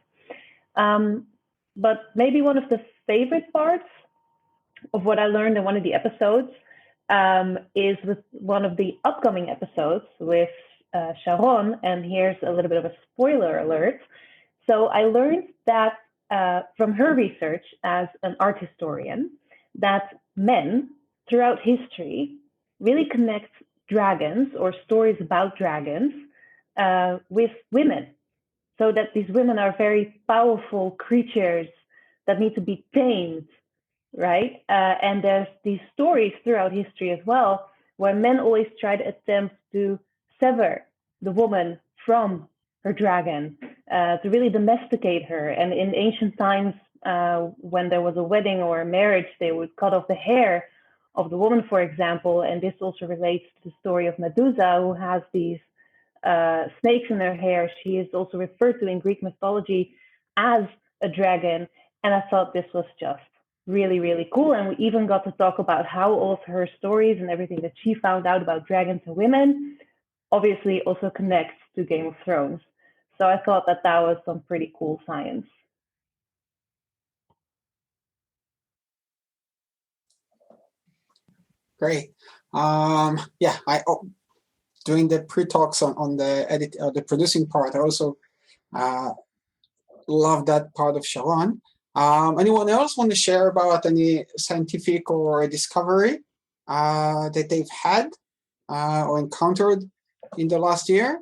But maybe one of the favorite parts of what I learned in one of the episodes is with one of the upcoming episodes with Sharon, and here's a little bit of a spoiler alert. So I learned that from her research as an art historian, that men throughout history really connect dragons or stories about dragons with women. So that these women are very powerful creatures that need to be tamed, right? And there's these stories throughout history as well, where men always try to attempt to sever the woman from her dragon, to really domesticate her. And in ancient times, when there was a wedding or a marriage, they would cut off the hair of the woman, for example. And this also relates to the story of Medusa, who has these snakes in her hair. She is also referred to in Greek mythology as a dragon. And I thought this was just really, really cool. And we even got to talk about how all of her stories and everything that she found out about dragons and women obviously also connects to Game of Thrones. So I thought that that was some pretty cool science. Great. Yeah, doing the pre-talks on the producing part, I also love that part of Sharon. Anyone else want to share about any scientific or discovery that they've had or encountered in the last year?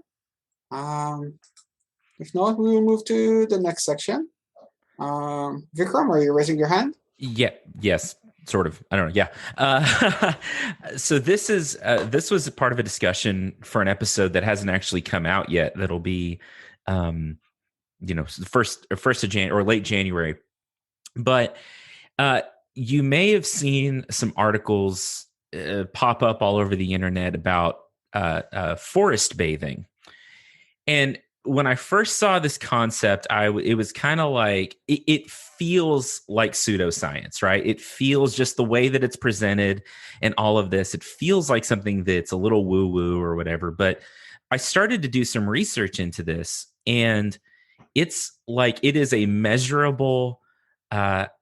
If not, we will move to the next section. Vikram, are you raising your hand? Yeah. Yes. sort of. I don't know. Yeah. So this was part of a discussion for an episode that hasn't actually come out yet. That'll be, first of January or late January. But you may have seen some articles pop up all over the internet about forest bathing. And when I first saw this concept, it was kind of like it feels like pseudoscience, right? It feels just the way that it's presented and all of this. It feels like something that's a little woo-woo or whatever. But I started to do some research into this, and it's like it is a measurable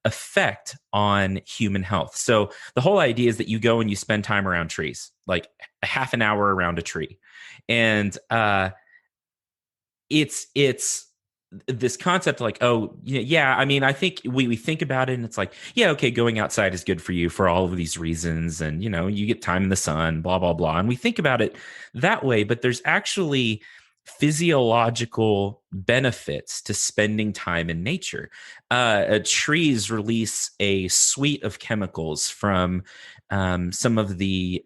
effect on human health. So the whole idea is that you go and you spend time around trees, like a half an hour around a tree, and it's this concept like, oh yeah, I mean, I think we think about it and it's like, yeah, okay, going outside is good for you for all of these reasons, and you get time in the sun, blah blah blah, and we think about it that way. But there's actually physiological benefits to spending time in nature. Trees release a suite of chemicals from some of the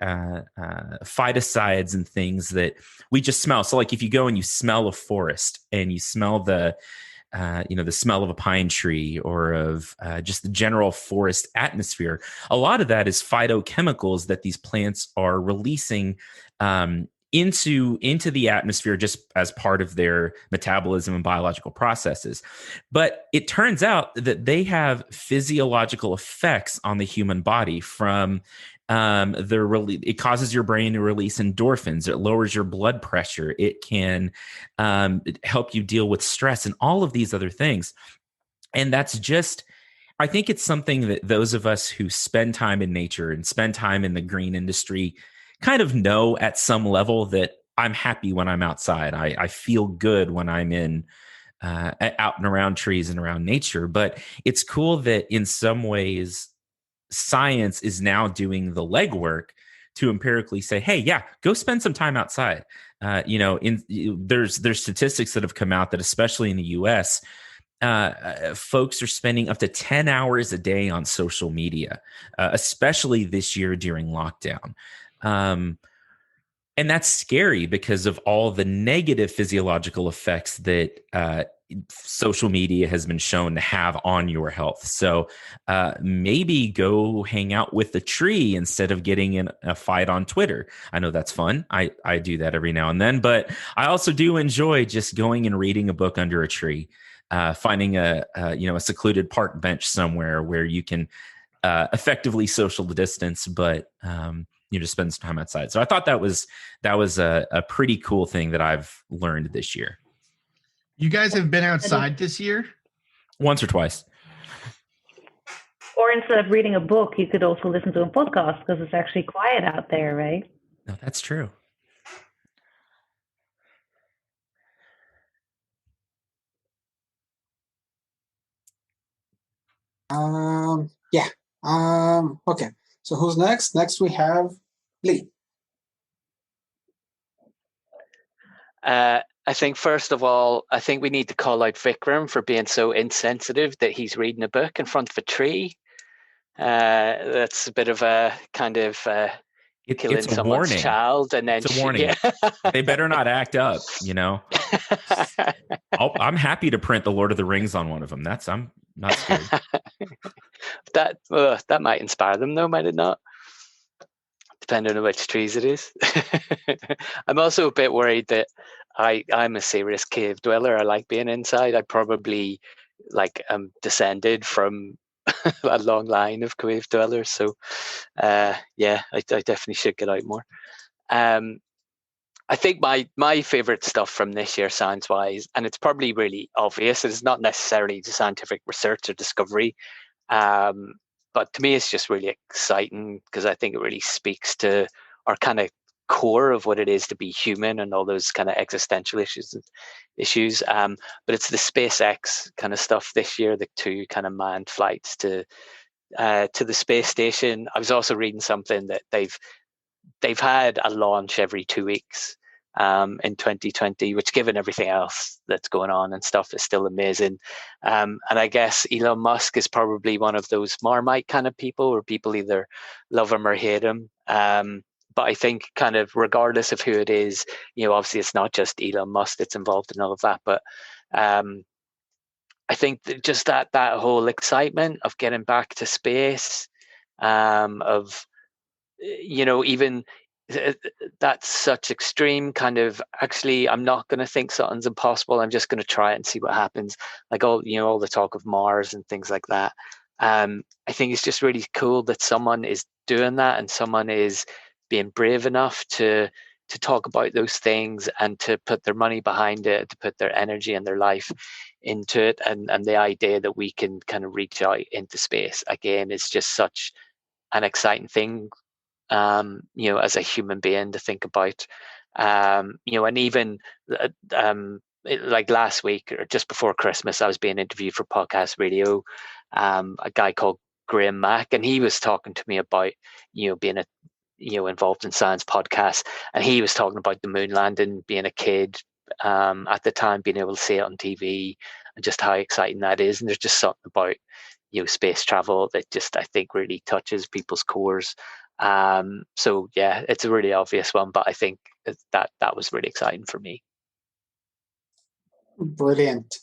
phyticides and things that we just smell. So like if you go and you smell a forest and you smell the smell of a pine tree or of just the general forest atmosphere, a lot of that is phytochemicals that these plants are releasing into the atmosphere just as part of their metabolism and biological processes. But it turns out that they have physiological effects on the human body from it causes your brain to release endorphins. It lowers your blood pressure. It can help you deal with stress and all of these other things. And that's just, I think it's something that those of us who spend time in nature and spend time in the green industry kind of know at some level that I'm happy when I'm outside. I feel good when I'm in out and around trees and around nature. But it's cool that in some ways science is now doing the legwork to empirically say, hey, yeah, go spend some time outside. There's statistics that have come out that especially in the US, folks are spending up to 10 hours a day on social media, especially this year during lockdown. And that's scary because of all the negative physiological effects that social media has been shown to have on your health. So maybe go hang out with the tree instead of getting in a fight on Twitter. I know that's fun. I do that every now and then, but I also do enjoy just going and reading a book under a tree, finding a secluded park bench somewhere where you can effectively social distance, but just spend some time outside. So I thought that was a pretty cool thing that I've learned this year. You guys have been outside this year? Once or twice. Or instead of reading a book, you could also listen to a podcast because it's actually quiet out there, right? No, that's true. Yeah. Okay. So who's next? Next we have Lee. I think first of all, I think we need to call out Vikram for being so insensitive that he's reading a book in front of a tree. That's a bit of a kind of killing it's a someone's warning. child, and then it's a warning. Yeah. They better not act up. I'm happy to print the Lord of the Rings on one of them. I'm not scared. That might inspire them, though, might it not? Depending on which trees it is. I'm also a bit worried that I'm a serious cave dweller. I like being inside. I probably am descended from a long line of cave dwellers. So I definitely should get out more. I think my favorite stuff from this year, science-wise, and it's probably really obvious, it's not necessarily the scientific research or discovery, but to me it's just really exciting because I think it really speaks to our kind of core of what it is to be human and all those kind of existential issues. But it's the SpaceX kind of stuff this year, the 2 kind of manned flights to the space station. I was also reading something that they've had a launch every 2 weeks in 2020, which, given everything else that's going on and stuff, is still amazing. And I guess Elon Musk is probably one of those Marmite kind of people, where people either love him or hate him. But I think, kind of regardless of who it is, obviously it's not just Elon Musk that's involved in all of that, but I think that just that whole excitement of getting back to space, of even that's such extreme kind of, actually, I'm not going to think something's impossible, I'm just going to try it and see what happens, like all the talk of Mars and things like that. I think it's just really cool that someone is doing that, and someone is being brave enough to talk about those things and to put their money behind it, to put their energy and their life into it. And the idea that we can kind of reach out into space again is just such an exciting thing, as a human being to think about. And even like last week or just before Christmas, I was being interviewed for podcast radio, a guy called Graham Mack, and he was talking to me about being involved in science podcasts, and he was talking about the moon landing, being a kid at the time, being able to see it on TV, and just how exciting that is. And there's just something about space travel that just, I think, really touches people's cores. So yeah, it's a really obvious one, but I think that was really exciting for me. Brilliant.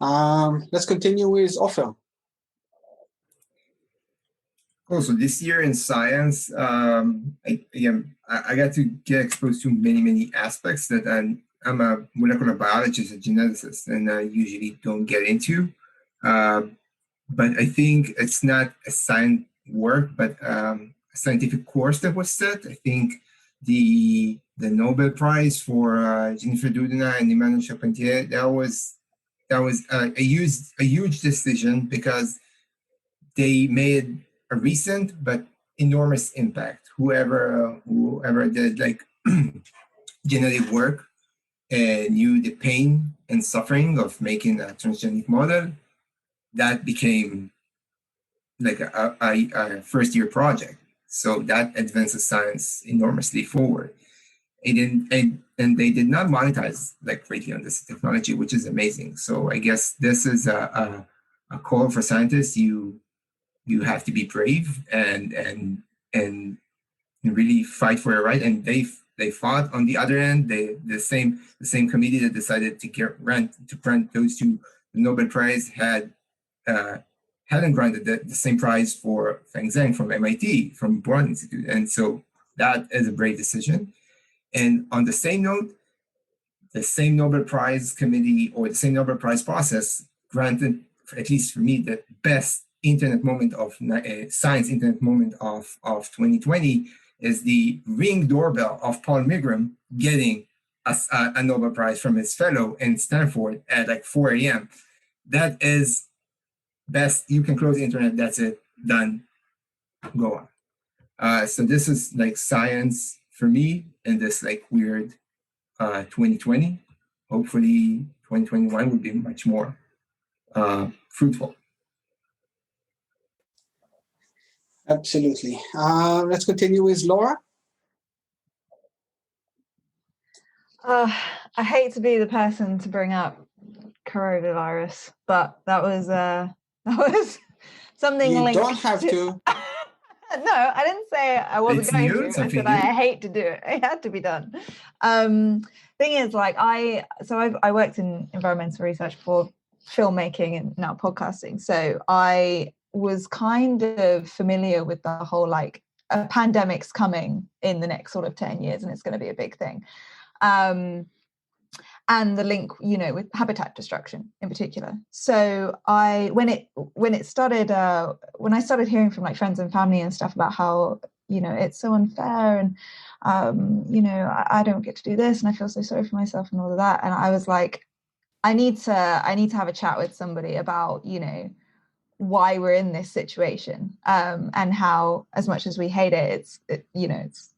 Let's continue with Ofer. Cool. So this year in science, I got to get exposed to many aspects that I'm a molecular biologist, a geneticist, and I usually don't get into. But I think it's not a science work, but a scientific course that was set. I think the Nobel Prize for Jennifer Doudna and Emmanuel Charpentier, that was a huge decision, because they made a recent but enormous impact. Whoever did like genetic work and knew the pain and suffering of making a transgenic model, that became like a first-year project. So that advances science enormously forward. And they did not monetize like greatly on this technology, which is amazing. So I guess this is a call for scientists. You have to be brave and really fight for your right. And they fought on the other end. The same committee that decided to grant those two the Nobel Prize hadn't granted the same prize for Feng Zhang from MIT, from Broad Institute. And so that is a brave decision. And on the same note, the same Nobel Prize committee, or the same Nobel Prize process, granted, at least for me, the best internet moment of science internet moment of 2020 is the Ring doorbell of Paul Milgram getting a Nobel Prize from his fellow in Stanford at like 4 a.m. That is best. You can close the internet. That's it. Done. Go on. So this is like science for me in this like weird 2020. Hopefully 2021 will be much more fruitful. Absolutely. Let's continue with Laura. I hate to be the person to bring up coronavirus, but that was something you linked. Don't have to. No, I didn't say I wasn't going to. I said I hate to do it. It had to be done. Thing is, like I worked in environmental research for filmmaking and now podcasting. So I was kind of familiar with the whole like a pandemic's coming in the next sort of 10 years and it's going to be a big thing. And the link, with habitat destruction in particular. So when I started hearing from like friends and family and stuff about how, it's so unfair and, I don't get to do this and I feel so sorry for myself and all of that. And I was like, I need to have a chat with somebody about, why we're in this situation, and how, as much as we hate it, it's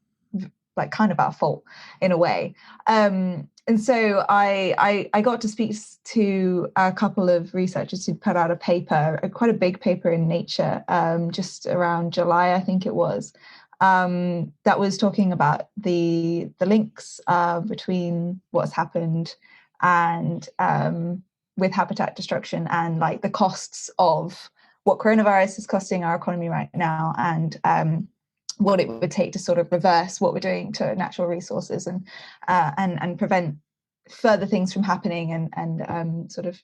like kind of our fault in a way. And so I got to speak to a couple of researchers who put out a paper, quite a big paper in Nature, just around July, I think it was. that was talking about the links between what's happened and with habitat destruction and like the costs of what coronavirus is costing our economy right now, and what it would take to sort of reverse what we're doing to natural resources and prevent further things from happening and sort of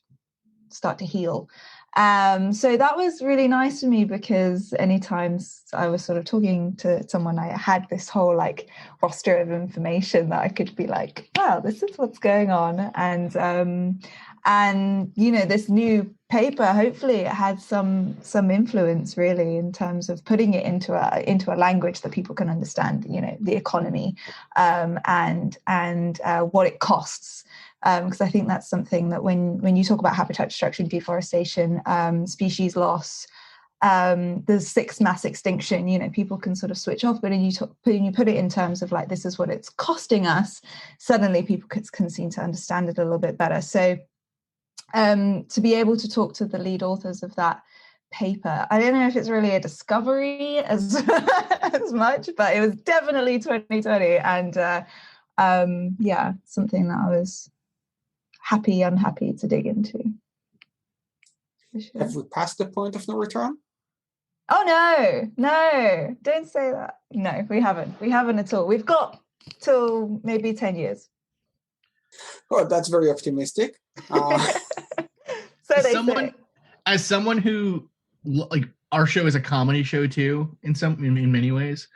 start to heal. So that was really nice for me, because anytime I was sort of talking to someone, I had this whole like roster of information that I could be like, wow, this is what's going on. And you know, this new paper, hopefully it had some influence really in terms of putting it into a language that people can understand, you know, the economy and what it costs. Because I think that's something that when you talk about habitat destruction, deforestation, species loss, the sixth mass extinction, you know, people can sort of switch off, but when you put it in terms of like, this is what it's costing us, suddenly people can seem to understand it a little bit better. So to be able to talk to the lead authors of that paper, I don't know if it's really a discovery as as much, but it was definitely 2020, and yeah, something that I was unhappy to dig into. Sure. Have we passed the point of no return? Oh no, don't say that. No, we haven't at all. We've got till maybe 10 years. Oh, that's very optimistic. So they say. As someone who, like, our show is a comedy show too, in many ways.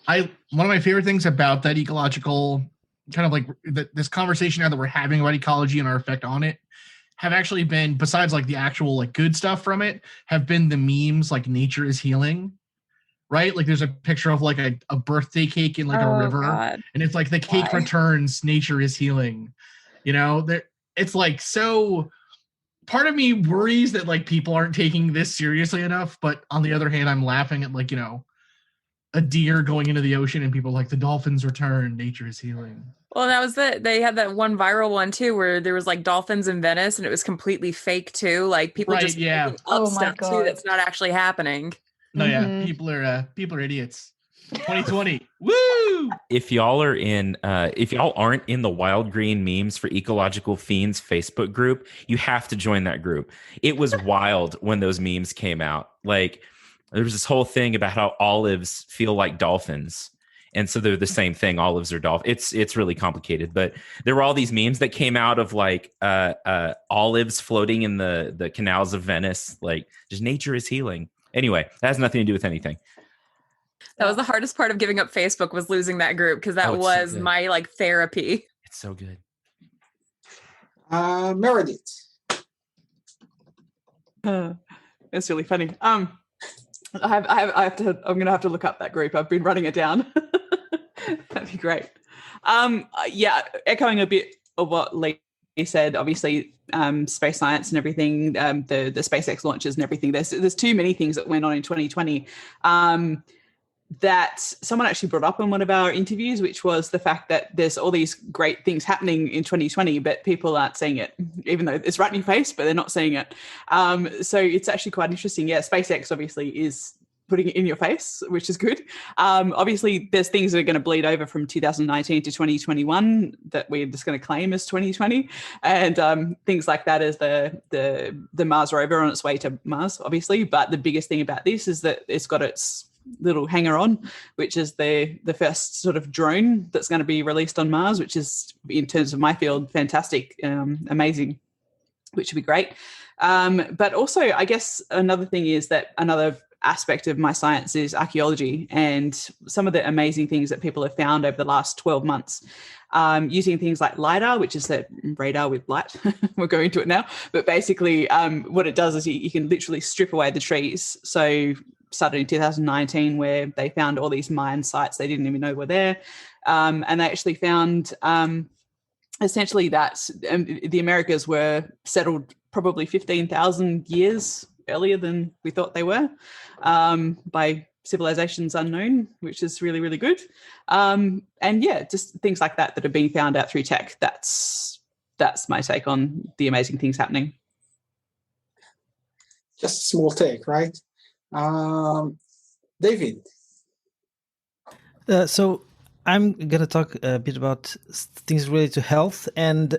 One of my favorite things about that ecological kind of like this conversation now that we're having about ecology and our effect on it, have actually been, besides like the actual like good stuff from it, have been the memes like nature is healing, right? Like there's a picture of like a birthday cake in like a river, God. and it's like the cake returns, nature is healing. You know, it's like, so part of me worries that like people aren't taking this seriously enough, but on the other hand, I'm laughing at like, you know, a deer going into the ocean and people like, the dolphins return, nature is healing. Well, that was they had that one viral one too, where there was like dolphins in Venice and it was completely fake too. Like people just making up stuff too that's not actually happening. No, yeah, people are idiots. 2020, woo! If y'all aren't in the Wild Green Memes for Ecological Fiends Facebook group, you have to join that group. It was wild when those memes came out. Like there was this whole thing about how olives feel like dolphins. And so they're the same thing. Olives are dolphins. It's really complicated, but there were all these memes that came out of like olives floating in the canals of Venice. Like just nature is healing. Anyway, that has nothing to do with anything. That was the hardest part of giving up Facebook, was losing that group, because that was so my like therapy. It's so good. Meredith. It's really funny. I'm gonna have to look up that group. I've been running it down. That'd be great. Yeah, echoing a bit of what Lee said, obviously space science and everything, the SpaceX launches and everything. There's too many things that went on in 2020 that someone actually brought up in one of our interviews, which was the fact that there's all these great things happening in 2020, but people aren't seeing it, even though it's right in your face, but they're not seeing it. So it's actually quite interesting. Yeah, SpaceX obviously is putting it in your face, which is good. Obviously, there's things that are going to bleed over from 2019 to 2021 that we're just going to claim as 2020, and things like that as the Mars rover on its way to Mars, obviously. But the biggest thing about this is that it's got its little hanger on, which is the first sort of drone that's going to be released on Mars, which is, in terms of my field, fantastic, amazing, which would be great. But also, I guess another thing is that another aspect of my science is archaeology, and some of the amazing things that people have found over the last 12 months using things like LiDAR, which is that radar with light. We'll go into it now. But basically what it does is you can literally strip away the trees. So started in 2019, where they found all these Mayan sites they didn't even know were there. And they actually found essentially that the Americas were settled probably 15,000 years earlier than we thought they were, by civilizations unknown, which is really, really good. And yeah, just things like that are being found out through tech. That's my take on the amazing things happening. Just a small take, right? David. So I'm going to talk a bit about things related to health and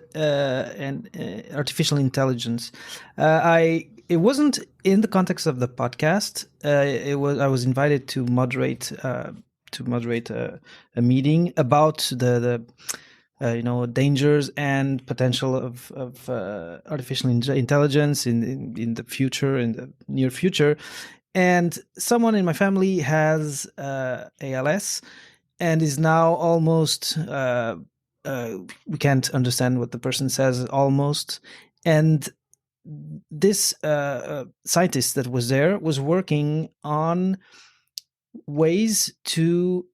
artificial intelligence. It wasn't in the context of the podcast. I was invited to moderate a meeting about the dangers and potential of artificial intelligence in the future, in the near future. And someone in my family has ALS and is now almost, we can't understand what the person says almost. And this scientist that was there was working on ways to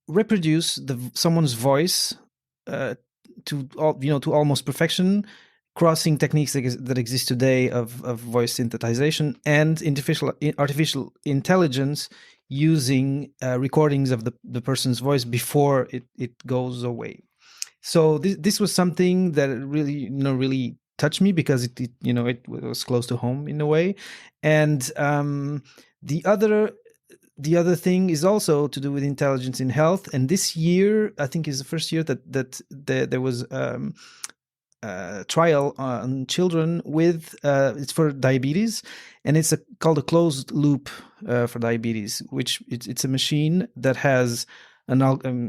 reproduce someone's voice to almost perfection, crossing techniques that exist today of voice synthesization and artificial intelligence using recordings of the person's voice before it goes away. So this was something that really touched me because it was close to home in a way. And the other thing is also to do with intelligence in health. And this year, I think, is the first year that there was a trial on children with it's for diabetes, and it's called a closed loop for diabetes, which it's a machine that has an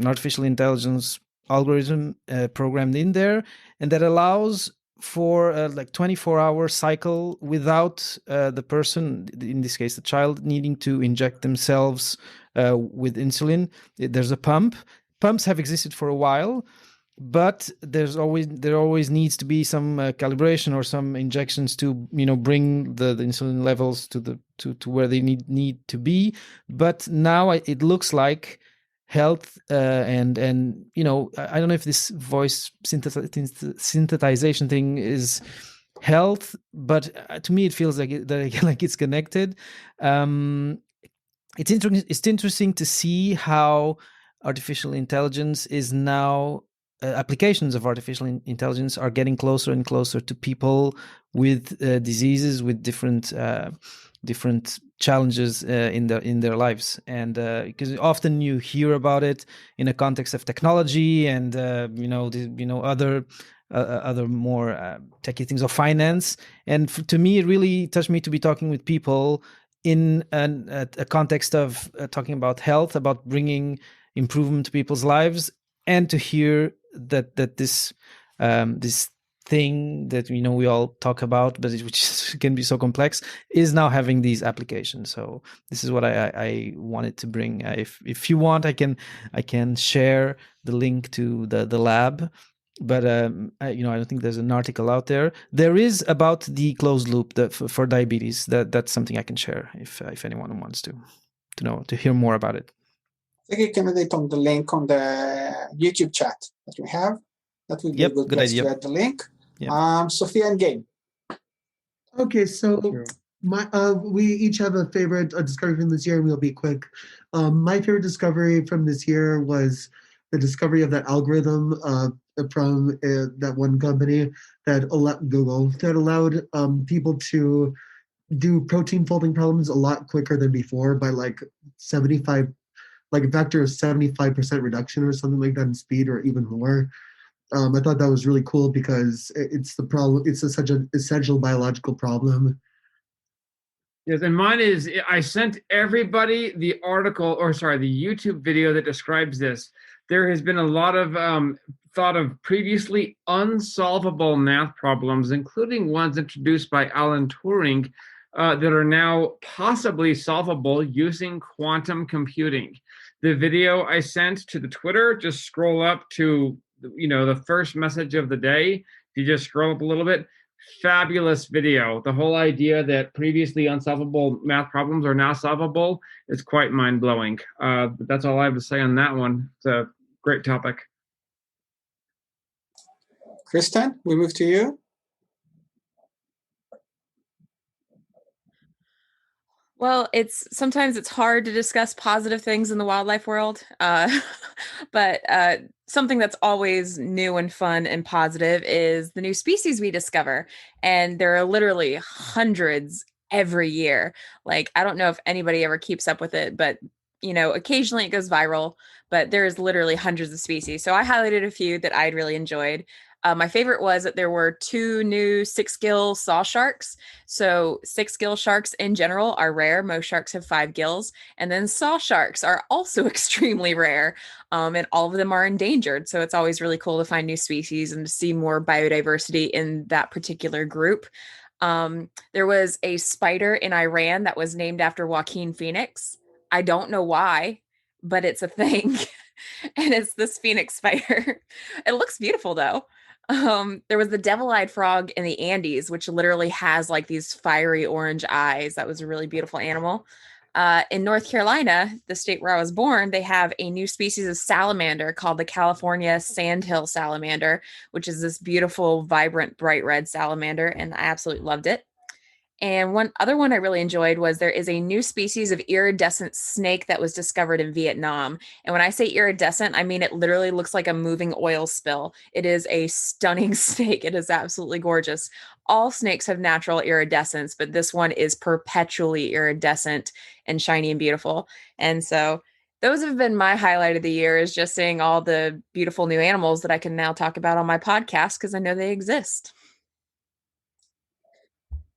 artificial intelligence algorithm programmed in there, and that allows for a 24-hour cycle without the person, in this case the child, needing to inject themselves with insulin. There's a pump. Pumps have existed for a while, but there always needs to be some calibration or some injections to bring the insulin levels to where they need to be. But now it looks like health and I don't know if this voice synthesization thing is health, but to me it feels like it's connected. It's interesting to see how artificial intelligence is now applications of artificial intelligence are getting closer and closer to people with diseases, with different challenges in their lives. And because often you hear about it in a context of technology and other more techy things, or finance. And to me, it really touched me to be talking with people in a context of talking about health, about bringing improvement to people's lives, and to hear that this thing that we all talk about, but which can be so complex, is now having these applications. So this is what I wanted to bring. If you want, I can share the link to the lab. But I don't think there's an article out there. There is about the closed loop for diabetes. That's something I can share if anyone wants to hear more about it. I think you can edit on the link on the YouTube chat that we have. That would be a good place idea. to add the link. Yeah. Sophia and Gabe. Okay, so we each have a favorite discovery from this year, and we'll be quick. My favorite discovery from this year was the discovery of that algorithm from that one company Google that allowed people to do protein folding problems a lot quicker than before by a factor of 75% reduction or something like that in speed, or even more. I thought that was really cool because it's such an essential biological problem. Yes, and mine is, I sent everybody the YouTube video that describes this. There has been a lot of thought of previously unsolvable math problems, including ones introduced by Alan Turing, that are now possibly solvable using quantum computing. The video I sent to the Twitter, just scroll up to the first message of the day. If you just scroll up a little bit, fabulous video. The whole idea that previously unsolvable math problems are now solvable is quite mind-blowing. But that's all I have to say on that one. It's a great topic. Kristen, we move to you. Well, sometimes it's hard to discuss positive things in the wildlife world, but something that's always new and fun and positive is the new species we discover. And there are literally hundreds every year. I don't know if anybody ever keeps up with it, but occasionally it goes viral, but there's literally hundreds of species. So I highlighted a few that I'd really enjoyed. My favorite was that there were 2 new 6-gill saw sharks. So 6-gill sharks in general are rare. Most sharks have 5 gills. And then saw sharks are also extremely rare. And all of them are endangered. So it's always really cool to find new species and to see more biodiversity in that particular group. There was a spider in Iran that was named after Joaquin Phoenix. I don't know why, but it's a thing. And it's this phoenix spider. It looks beautiful though. There was the devil-eyed frog in the Andes, which literally has like these fiery orange eyes. That was a really beautiful animal. In North Carolina, the state where I was born, they have a new species of salamander called the California sandhill salamander, which is this beautiful, vibrant, bright red salamander, and I absolutely loved it. And one other one I really enjoyed was there is a new species of iridescent snake that was discovered in Vietnam. And when I say iridescent, I mean it literally looks like a moving oil spill. It is a stunning snake. It is absolutely gorgeous. All snakes have natural iridescence, but this one is perpetually iridescent and shiny and beautiful. And so those have been my highlight of the year, is just seeing all the beautiful new animals that I can now talk about on my podcast because I know they exist.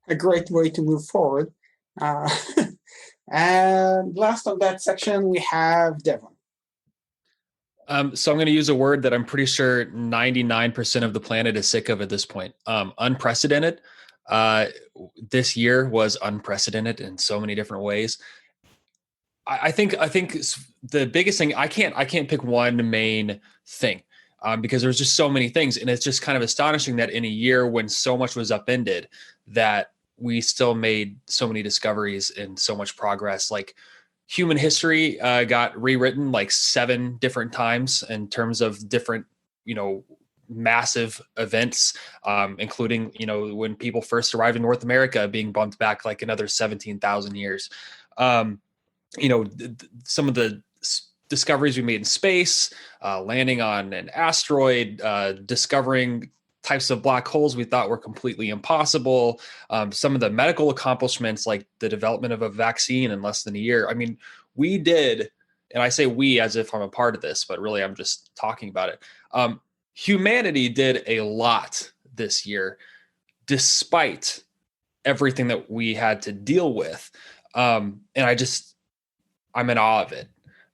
A great way to move forward. And last on that section, we have Devon. So I'm going to use a word that I'm pretty sure 99% of the planet is sick of at this point. Unprecedented. This year was unprecedented in so many different ways. I think the biggest thing, I can't pick one main thing. Because there's just so many things. And it's just kind of astonishing that in a year when so much was upended, that we still made so many discoveries and so much progress. Like human history got rewritten like 7 different times in terms of different, massive events, including, when people first arrived in North America being bumped back like another 17,000 years. Some of the discoveries we made in space, landing on an asteroid, discovering types of black holes we thought were completely impossible. Some of the medical accomplishments, like the development of a vaccine in less than a year. I mean, we did, and I say we as if I'm a part of this, but really I'm just talking about it. Humanity did a lot this year, despite everything that we had to deal with. And I'm in awe of it.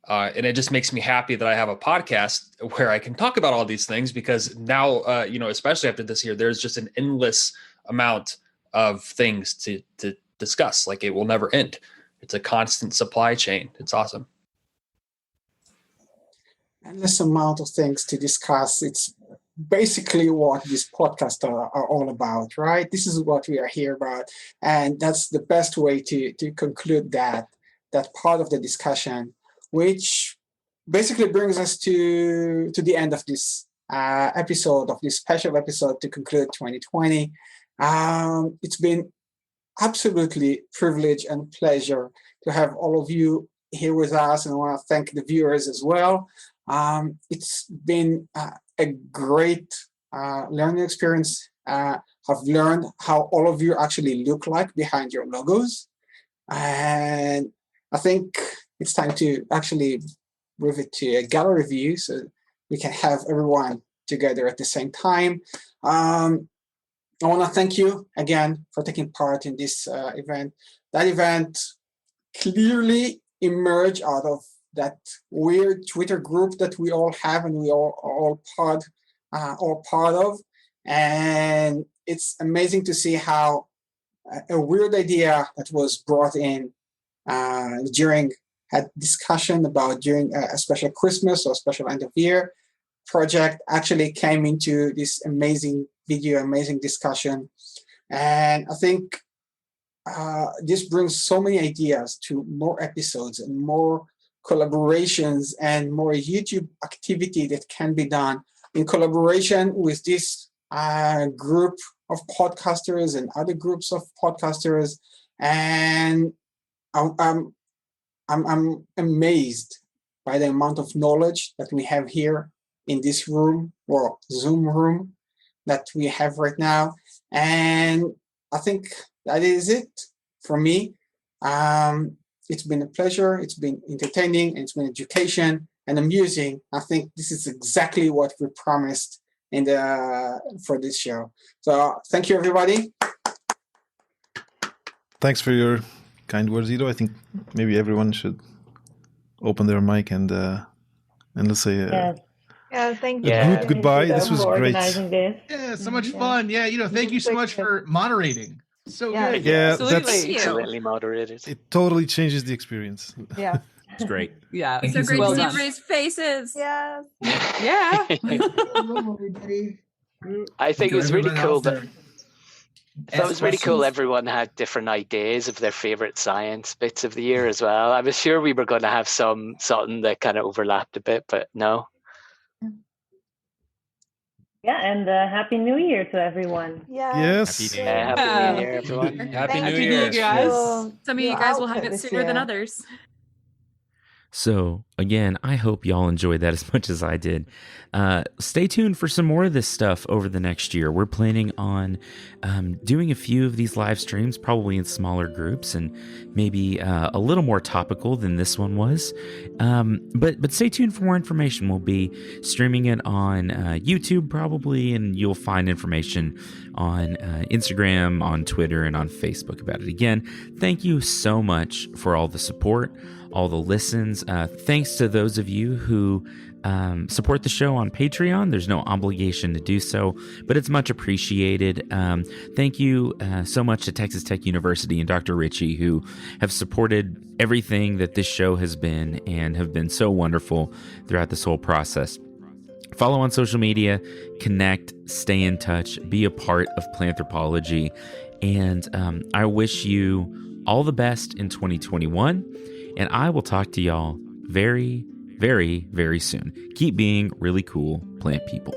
And it just makes me happy that I have a podcast where I can talk about all these things, because now, especially after this year, there's just an endless amount of things to discuss. Like, it will never end. It's a constant supply chain. It's awesome. Endless amount of things to discuss. It's basically what these podcasts are all about, right? This is what we are here about. And that's the best way to conclude that part of the discussion, which basically brings us to the end of this episode, of this special episode to conclude 2020. It's been absolutely privilege and pleasure to have all of you here with us, and I want to thank the viewers as well. It's been a great learning experience. I've learned how all of you actually look like behind your logos, and I think it's time to actually move it to a gallery view so we can have everyone together at the same time. I want to thank you again for taking part in this event. That event clearly emerged out of that weird Twitter group that we all have and we all part of. And it's amazing to see how a weird idea that was brought in during a discussion about during a special Christmas or special end of year project actually came into this amazing video, amazing discussion. And I think this brings so many ideas to more episodes and more collaborations and more YouTube activity that can be done in collaboration with this group of podcasters and other groups of podcasters. And I'm amazed by the amount of knowledge that we have here in this room, or Zoom room, that we have right now. And I think that is it for me. It's been a pleasure. It's been entertaining, and it's been education and amusing. I think this is exactly what we promised for this show. So thank you, everybody. Thanks for your kind words, Ido. I think maybe everyone should open their mic and let's say thank you. you. Good goodbye. This was great. Yeah, so much fun. Yeah, thank you so much for moderating. So good. Yeah, Absolutely. Excellently moderated. It totally changes the experience. Yeah. It's great. Yeah. It's so great to see everybody's faces. Yes. Yeah. I think it was really cool that it was really cool everyone had different ideas of their favorite science bits of the year as well. I was sure we were going to have something that kind of overlapped a bit, but no. Yeah, and Happy New Year to everyone. Yes. Happy New Year, everyone. Happy New Happy Year, guys. Some of you guys will have it sooner than others. So, again, I hope y'all enjoyed that as much as I did. Stay tuned for some more of this stuff over the next year. We're planning on doing a few of these live streams, probably in smaller groups and maybe a little more topical than this one was. But stay tuned for more information. We'll be streaming it on YouTube probably, and you'll find information on Instagram, on Twitter, and on Facebook about it. Again, thank you so much for all the support, all the listens. Thanks to those of you who support the show on Patreon. There's no obligation to do so, but it's much appreciated. Thank you so much to Texas Tech University and Dr. Ritchie, who have supported everything that this show has been and have been so wonderful throughout this whole process. Follow on social media, connect, stay in touch, be a part of Planthropology, and I wish you all the best in 2021. And I will talk to y'all very, very, very soon. Keep being really cool plant people.